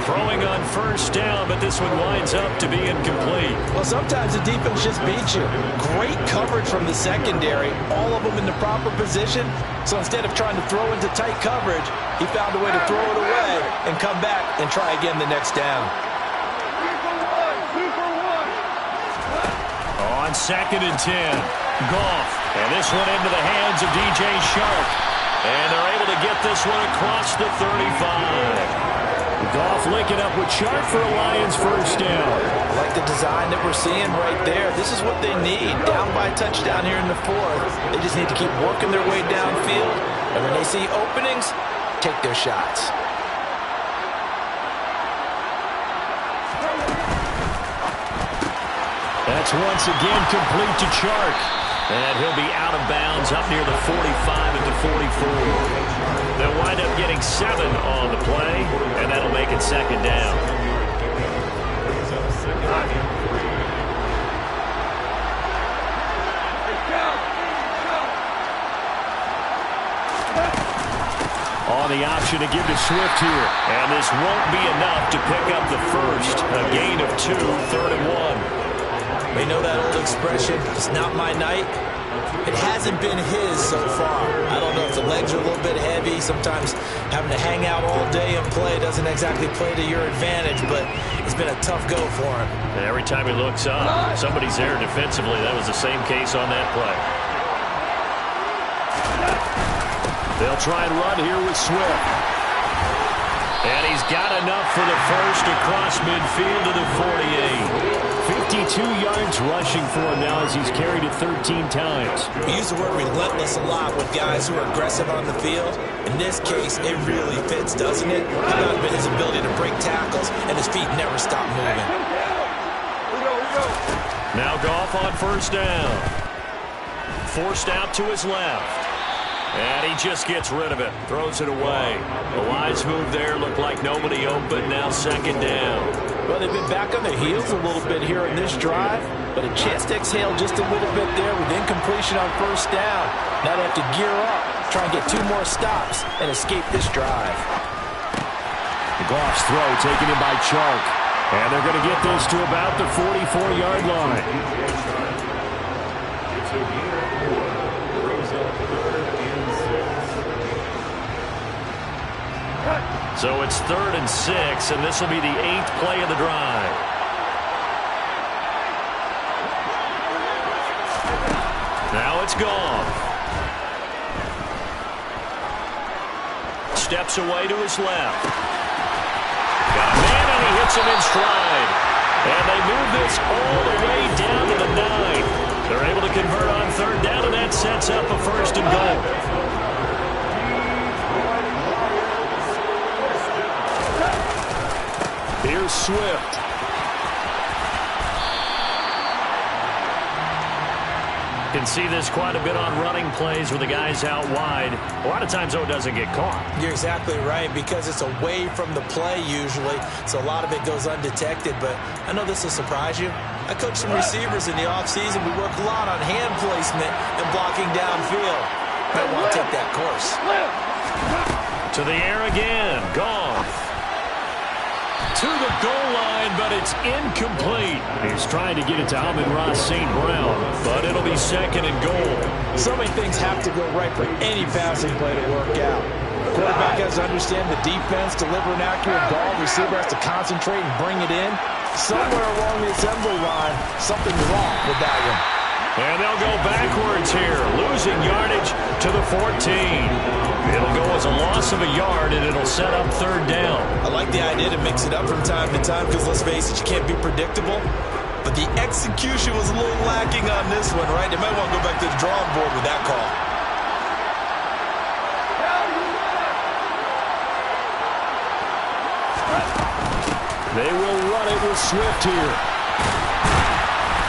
Throwing on first down, but this one winds up to be incomplete. Well, sometimes the defense just beats you. Great coverage from the secondary, all of them in the proper position. So instead of trying to throw into tight coverage, he found a way to throw it away and come back and try again the next down. On 2nd and 10, Goff. And this one into the hands of DJ Shark. And they're able to get this one across the 35. Goff linking up with Shark for a Lions first down. I like the design that we're seeing right there. This is what they need. Down by a touchdown here in the 4th. They just need to keep working their way downfield. And when they see openings, take their shots. That's once again complete to Chark. And he'll be out of bounds up near the 45 at the 44. They'll wind up getting 7 on the play, and that'll make it 2nd down. On the option to give to Swift here. And this won't be enough to pick up the first. A gain of 2, 3rd and 1. We know that old expression, it's not my night. It hasn't been his so far. I don't know if the legs are a little bit heavy. Sometimes having to hang out all day and play doesn't exactly play to your advantage, but it's been a tough go for him. And every time he looks up, somebody's there defensively. That was the same case on that play. They'll try and run here with Swift. And he's got enough for the first across midfield to the 48. 52 yards rushing for him now as he's carried it 13 times. We use the word relentless a lot with guys who are aggressive on the field. In this case, it really fits, doesn't it? How about his ability to break tackles and his feet never stop moving? Now Goff on first down. Forced out to his left. And he just gets rid of it. Throws it away. The wise move there. Looked like nobody open. Now 2nd down. Well, they've been back on their heels a little bit here in this drive, but a chance to exhale just a little bit there with incompletion on first down. Now they have to gear up, try and get 2 more stops, and escape this drive. Goff's throw taken in by Chark. And they're going to get this to about the 44-yard line. So it's 3rd and 6, and this will be the 8th play of the drive. Now it's Goff. Steps away to his left. Got a man, and he hits him in stride. And they move this all the way down to the 9. They're able to convert on 3rd down, and that sets up a 1st and goal. Here's Swift. Can see this quite a bit on running plays with the guys out wide. A lot of times, though, it doesn't get caught. You're exactly right, because it's away from the play usually, so a lot of it goes undetected. But I know this will surprise you. I coach some receivers in the offseason. We work a lot on hand placement and blocking downfield. Might want to take that course. To the air again. Goff. To the goal line, but it's incomplete. He's trying to get it to Amon-Ra St. Brown, but it'll be second and goal. So many things have to go right for any passing play to work out. Quarterback has to understand the defense, deliver an accurate ball. Receiver has to concentrate and bring it in. Somewhere along the assembly line, something's wrong with that one. And they'll go backwards here, losing yardage to the 14. It'll go as a loss of a yard, and it'll set up third down. I like the idea to mix it up from time to time because, let's face it, you can't be predictable. But the execution was a little lacking on this one, right? They might want to go back to the drawing board with that call. They will run it with Swift here.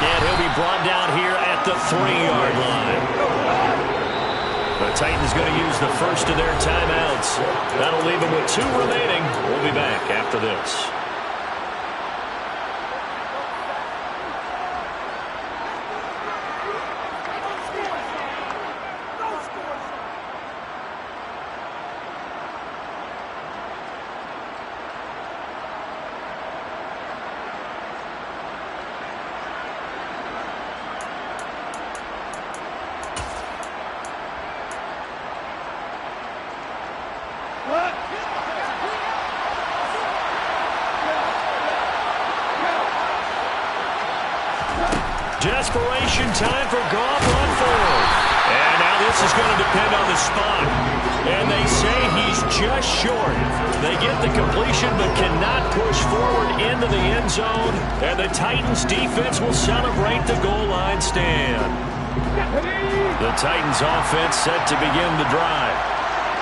And he'll be brought down here at the 3-yard line. The Titans going to use the first of their timeouts. That'll leave them with 2 remaining. We'll be back after this. Desperation time for Goff on forward. And now this is going to depend on the spot. And they say he's just short. They get the completion but cannot push forward into the end zone. And the Titans defense will celebrate the goal line stand. The Titans offense set to begin the drive.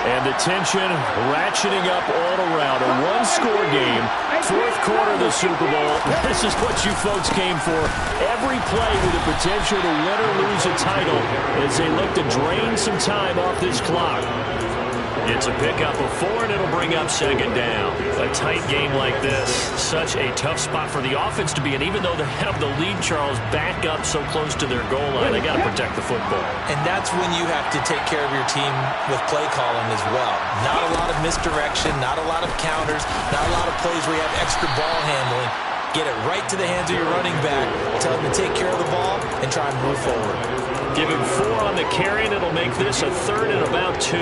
And the tension ratcheting up all around. A one-score game, 4th quarter of the Super Bowl. This is what you folks came for. Every play with the potential to win or lose a title as they look to drain some time off this clock. It's a pickup of 4, and it'll bring up second down. A tight game like this, such a tough spot for the offense to be in. Even though they have the lead, Charles, back up so close to their goal line, they got to protect the football. And that's when you have to take care of your team with play calling as well. Not a lot of misdirection, not a lot of counters, not a lot of plays where you have extra ball handling. Get it right to the hands of your running back. Tell him to take care of the ball and try and move forward. Give him 4 on the carry, and it'll make this a 3rd and about 2.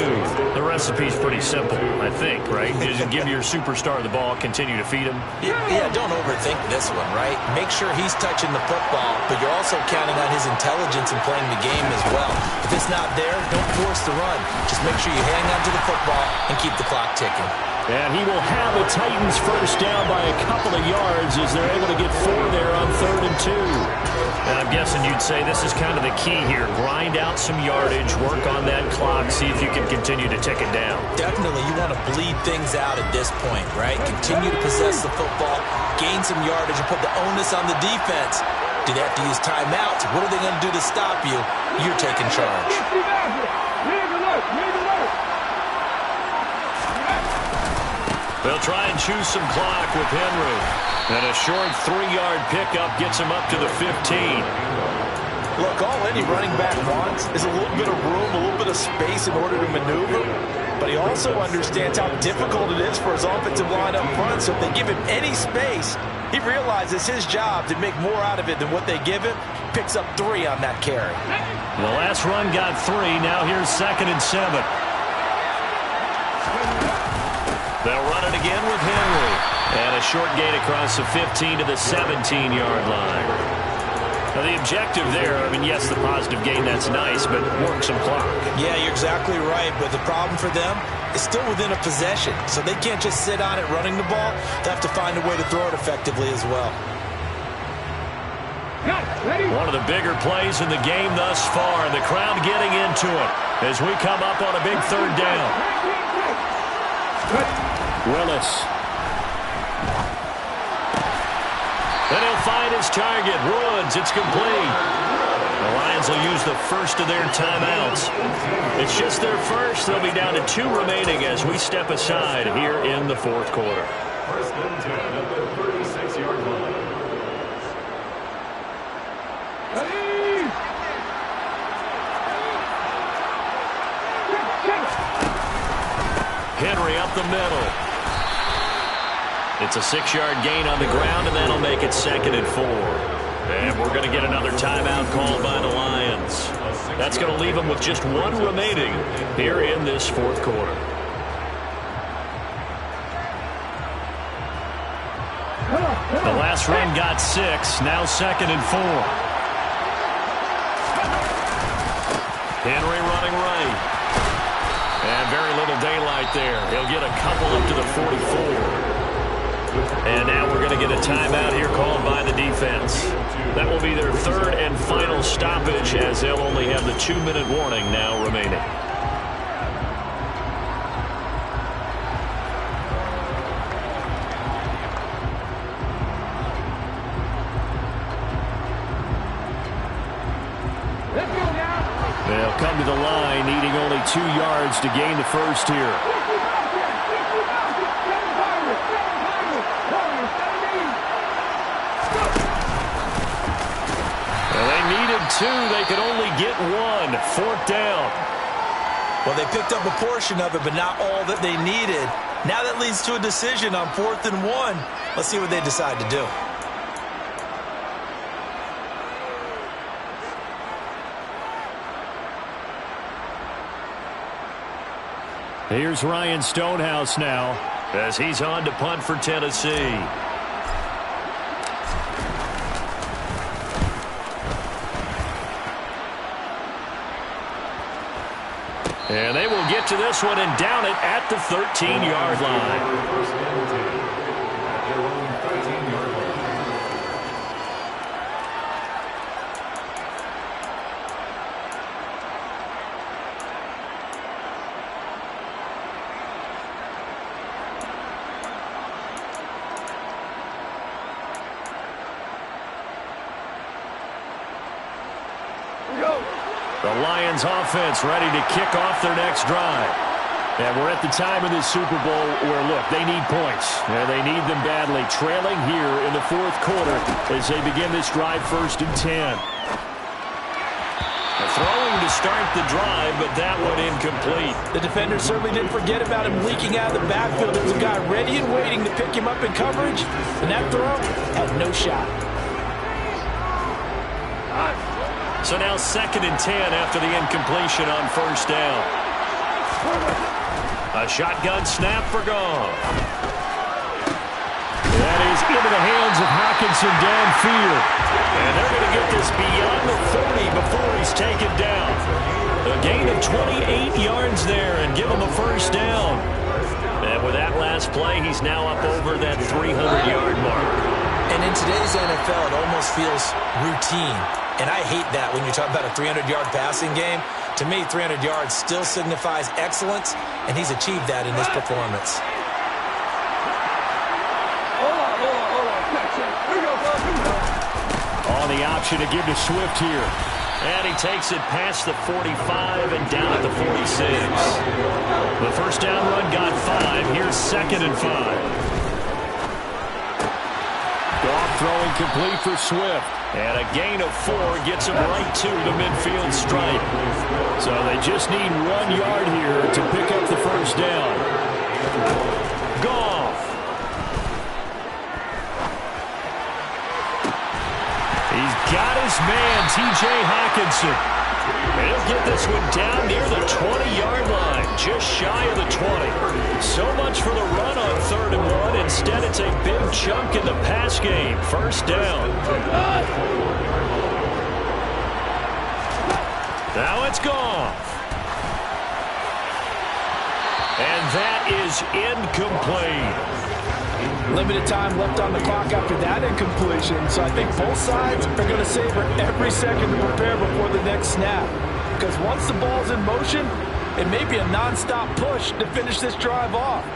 The recipe's pretty simple, I think, right? Just give your superstar the ball, continue to feed him. Yeah, don't overthink this one, right? Make sure he's touching the football, but you're also counting on his intelligence in playing the game as well. If it's not there, don't force the run. Just make sure you hang on to the football and keep the clock ticking. And he will have the Titans first down by a couple of yards as they're able to get 4 there on 3rd and 2. And I'm guessing you'd say this is kind of the key here. Grind out some yardage, work on that clock, see if you can continue to tick it down. Definitely, you want to bleed things out at this point, right? Continue to possess the football, gain some yardage, and put the onus on the defense. Do they have to use timeouts? What are they going to do to stop you? You're taking charge. They'll try and choose some clock with Henry. And a short 3-yard pickup gets him up to the 15. Look, all any running back wants is a little bit of room, a little bit of space in order to maneuver. But he also understands how difficult it is for his offensive line up front. So if they give him any space, he realizes his job to make more out of it than what they give him. Picks up 3 on that carry. The last run got 3. Now here's 2nd and 7. They'll run it again with Henry. And a short gain across the 15 to the 17-yard line. Now the objective there, I mean, yes, the positive gain, that's nice, but work some clock. Yeah, you're exactly right. But the problem for them is still within a possession. So they can't just sit on it running the ball. They have to find a way to throw it effectively as well. One of the bigger plays in the game thus far, and the crowd getting into it as we come up on a big 3rd down. Willis. Then he'll find his target. Woods. It's complete. The Lions will use the first of their timeouts. It's just their first. They'll be down to 2 remaining as we step aside here in the 4th quarter. 1st and 10 at the 36-yard line. middle. It's a 6-yard gain on the ground, and that'll make it 2nd and 4. And we're going to get another timeout called by the Lions. That's going to leave them with just 1 remaining here in this 4th quarter. The last run got 6, now 2nd and 4. Henry running right. And very little daylight there. He'll get a couple up to the 44. And now we're going to get a timeout here called by the defense. That will be their 3rd and final stoppage, as they'll only have the 2-minute warning now remaining. They'll come to the line, needing only 2 yards to gain the first here. Needed 2. They could only get 1. 4th down. Well, they picked up a portion of it, but not all that they needed. Now that leads to a decision on 4th and 1. Let's see what they decide to do. Here's Ryan Stonehouse now, as he's on to punt for Tennessee. And they will get to this one and down it at the 13-yard line. The Lions offense ready to kick off their next drive. And we're at the time of this Super Bowl where, look, they need points. And they need them badly, trailing here in the 4th quarter as they begin this drive 1st and 10. Throwing to start the drive, but that one incomplete. The defender certainly didn't forget about him leaking out of the backfield. There was a guy ready and waiting to pick him up in coverage, and that throw had no shot. So now 2nd and 10 after the incompletion on 1st down. A shotgun snap for Goff. That is into the hands of Hockenson downfield. And they're going to get this beyond the 30 before he's taken down. A gain of 28 yards there and give him a 1st down. And with that last play, he's now up over that 300-yard mark. And in today's NFL, it almost feels routine. And I hate that when you talk about a 300-yard passing game. To me, 300 yards still signifies excellence, and he's achieved that in this performance. On the option to give to Swift here. And he takes it past the 45 and down at the 46. The 1st down run got 5. Here's 2nd and 5. Goff throwing complete for Swift. And a gain of 4 gets him right to the midfield stripe. So they just need 1 yard here to pick up the 1st down. Goff. He's got his man, T.J. Hockenson. He'll get this one down near the 20-yard line, just shy of the 20. So much for the run on 3rd and 1. Instead, it's a big chunk in the pass game. 1st down. Now it's Goff. And that is incomplete. Limited time left on the clock after that incompletion, so I think both sides are going to savor every second to prepare before the next snap. Because once the ball's in motion, it may be a non-stop push to finish this drive off.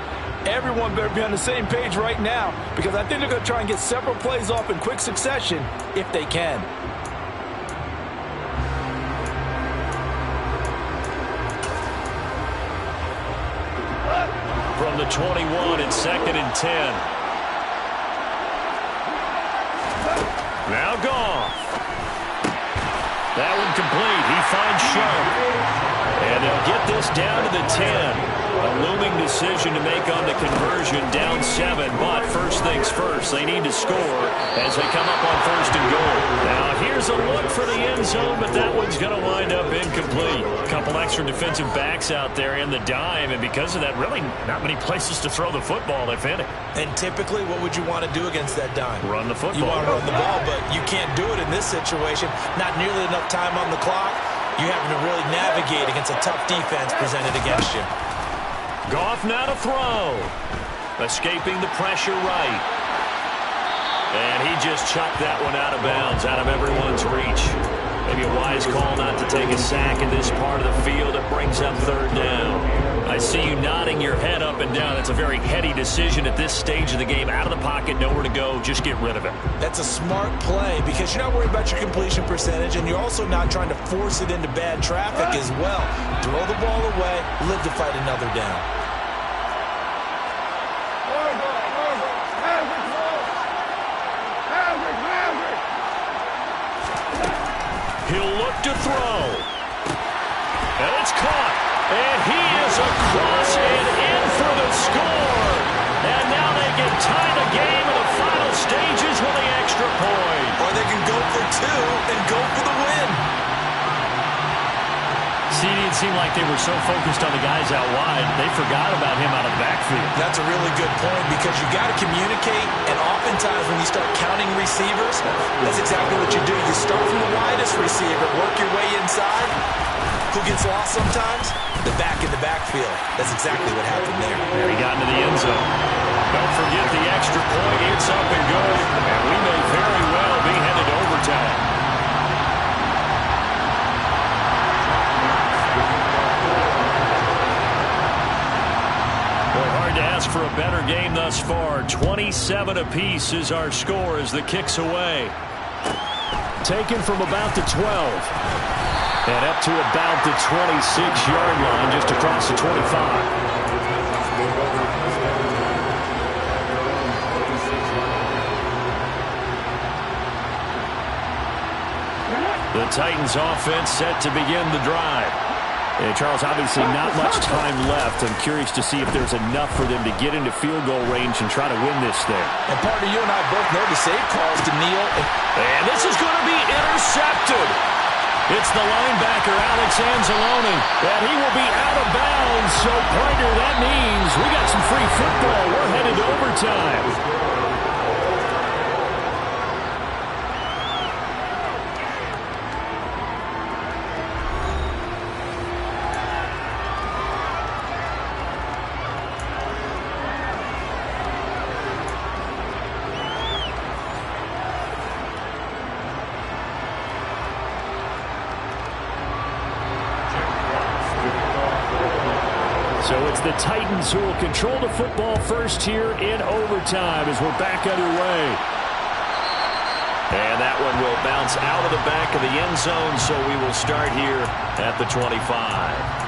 Everyone better be on the same page right now, because I think they're going to try and get several plays off in quick succession if they can. From the 21, it's 2nd and 10. Now Goff. That one complete. He finds Sharp. And they'll get this down to the 10. A looming decision to make on the conversion, down 7. But first things first, they need to score as they come up on 1st and goal. Now here's a look for the end zone, but that one's going to wind up incomplete. A couple extra defensive backs out there in the dime, and because of that, really not many places to throw the football, if any. And typically, what would you want to do against that dime? Run the football. You want to run the ball, but you can't do it in this situation. Not nearly enough time on the clock. You're having to really navigate against a tough defense presented against you. Goff now to throw. Escaping the pressure right. And he just chucked that one out of bounds, out of everyone's reach. Maybe a wise call not to take a sack in this part of the field. It brings up 3rd down. I see you nodding your head up and down. That's a very heady decision at this stage of the game. Out of the pocket, nowhere to go. Just get rid of it. That's a smart play because you're not worried about your completion percentage, and you're also not trying to force it into bad traffic as well. Throw the ball away, live to fight another down. He'll look to throw. And it's caught. And he is across and in for the score. And now they can tie the game in the final stages with the extra point. Or they can go for 2 and go for the win. See, it seemed like they were so focused on the guys out wide, they forgot about him out of the backfield. That's a really good point because you got to communicate, and oftentimes when you start counting receivers, that's exactly what you do. You start from the widest receiver, work your way inside. Who gets lost sometimes? The back in the backfield. That's exactly what happened there. And he got into the end zone. Don't forget the extra point. It's up and good. And we may very well be headed to overtime. Well, hard to ask for a better game thus far. 27 apiece is our score as the kick's away. Taken from about the 12. And up to about the 26-yard line, just across the 25. The Titans offense set to begin the drive. And Charles, obviously not much time left. I'm curious to see if there's enough for them to get into field goal range and try to win this thing. And partner, you and I both know the save calls to kneel. And this is going to be intercepted. It's the linebacker, Alex Anzalone, and he will be out of bounds. So, partner, that means we got some free football. We're headed to overtime. So it's the Titans who will control the football first here in overtime as we're back underway. And that one will bounce out of the back of the end zone, so we will start here at the 25.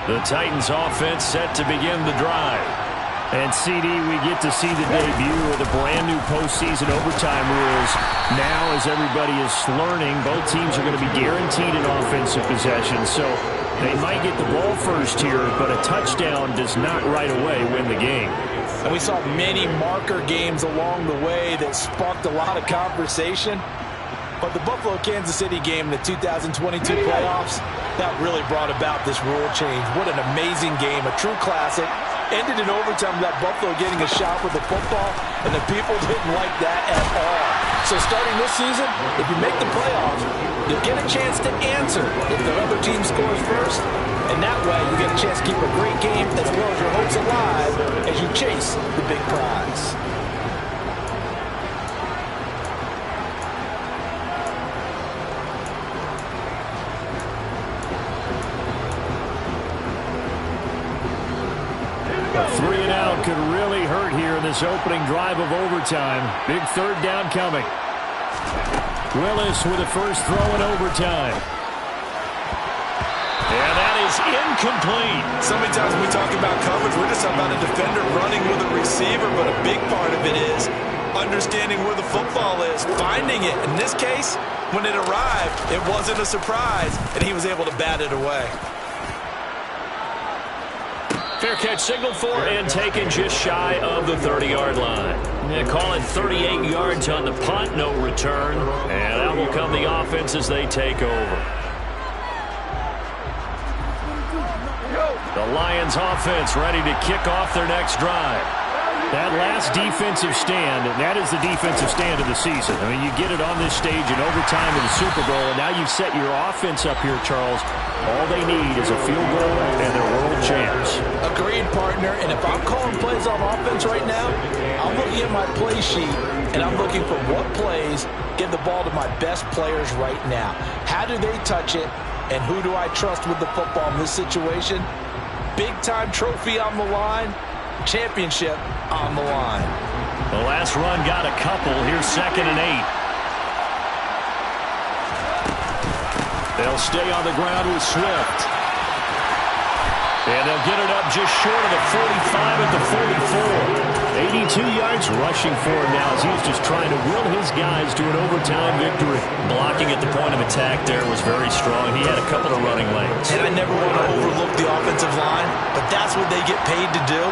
The Titans offense set to begin the drive. And CD, we get to see the debut of the brand new postseason overtime rules. Now, as everybody is learning, both teams are going to be guaranteed an offensive possession. So they might get the ball first here, but a touchdown does not right away win the game. And we saw many marker games along the way that sparked a lot of conversation. But the Buffalo-Kansas City game in the 2022 playoffs, that really brought about this rule change. What an amazing game, a true classic. Ended in overtime without Buffalo getting a shot with the football, and the people didn't like that at all. So starting this season, if you make the playoffs, you'll get a chance to answer if the other team scores first. And that way, you get a chance to keep a great game as well as your hopes alive as you chase the big prize. A 3-and-out could really hurt here in this opening drive of overtime. Big third down coming. Willis with a first throw in overtime. And that is incomplete. So many times when we talk about coverage, we're just talking about a defender running with a receiver, but a big part of it is understanding where the football is, finding it. In this case, when it arrived, it wasn't a surprise, and he was able to bat it away. Fair catch signaled for and taken just shy of the 30-yard line. Call it 38 yards on the punt, no return. And out will come the offense as they take over. The Lions offense ready to kick off their next drive. That last defensive stand, and that is the defensive stand of the season. I mean, you get it on this stage in overtime of the Super Bowl, and now you've set your offense up here, Charles. All they need is a field goal, and they're world champs. Agreed, partner. And if I'm calling plays on offense right now, I'm looking at my play sheet, and I'm looking for what plays give the ball to my best players right now. How do they touch it, and who do I trust with the football in this situation? Big-time trophy on the line. Championship on the line. The last run got a couple. Here's 2nd and 8. They'll stay on the ground with Swift. And they'll get it up just short of the 45 at the 44. 82 yards rushing for him now as he's just trying to will his guys to an overtime victory. Blocking at the point of attack there was very strong. He had a couple of running lanes. And I never want to overlook the offensive line, but that's what they get paid to do.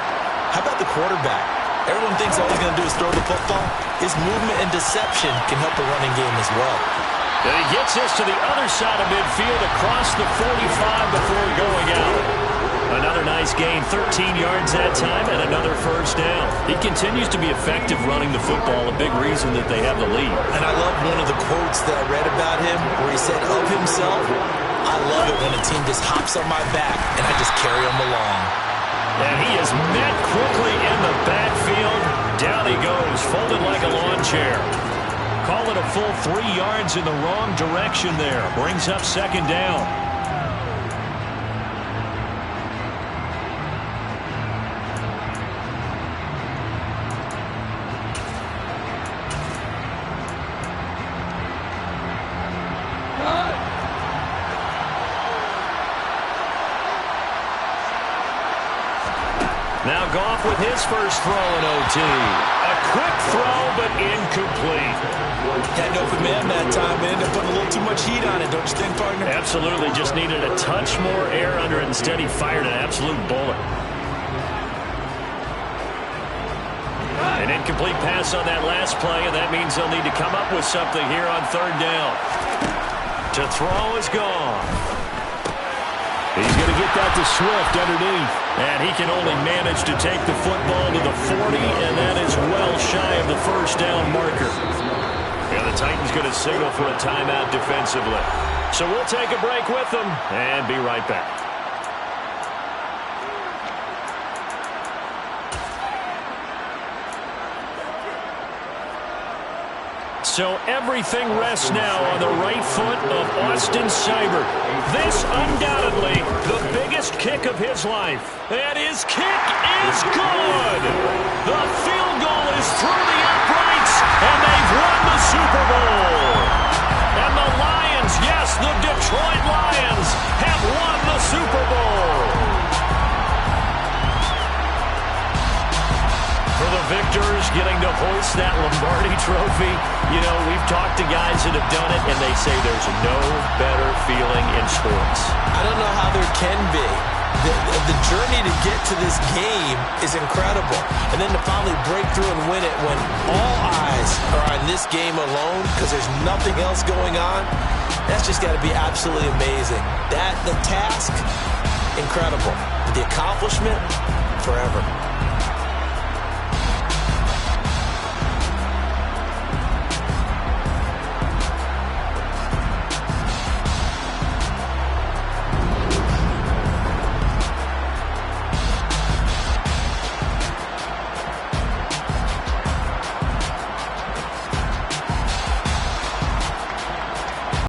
How about the quarterback? Everyone thinks all he's going to do is throw the football. His movement and deception can help the running game as well. And he gets this to the other side of midfield across the 45 before going out. Another nice gain, 13 yards that time, and another first down. He continues to be effective running the football, a big reason that they have the lead. And I love one of the quotes that I read about him where he said of himself, I love it when a team just hops on my back and I just carry them along. And he is met quickly in the backfield. Down he goes, folded like a lawn chair. Call it a full 3 yards in the wrong direction there. Brings up 2nd down. Now Goff with his first throw in OT. A quick throw, but incomplete. Had no command that time, man. They're putting a little too much heat on it, don't you think, partner? Absolutely. Just needed a touch more air under it. Instead, he fired an absolute bullet. An incomplete pass on that last play, and that means they'll need to come up with something here on 3rd down. To throw is gone. He's going to get that to Swift underneath. And he can only manage to take the football to the 40, and that is well shy of the first down marker. And the Titans going to signal for a timeout defensively. So we'll take a break with them and be right back. So everything rests now on the right foot of Austin Seibert. This undoubtedly the biggest kick of his life. And his kick is good. The field goal is through the uprights, and they've won the Super Bowl. And the Lions, yes, the Detroit Lions, have won the Super Bowl. For the victors getting to hoist that Lombardi trophy, you know, we've talked to guys that have done it, and they say there's no better feeling in sports. I don't know how there can be. The journey to get to this game is incredible. And then to finally break through and win it when all eyes are on this game alone because there's nothing else going on, that's just got to be absolutely amazing. The task, incredible. The accomplishment, forever.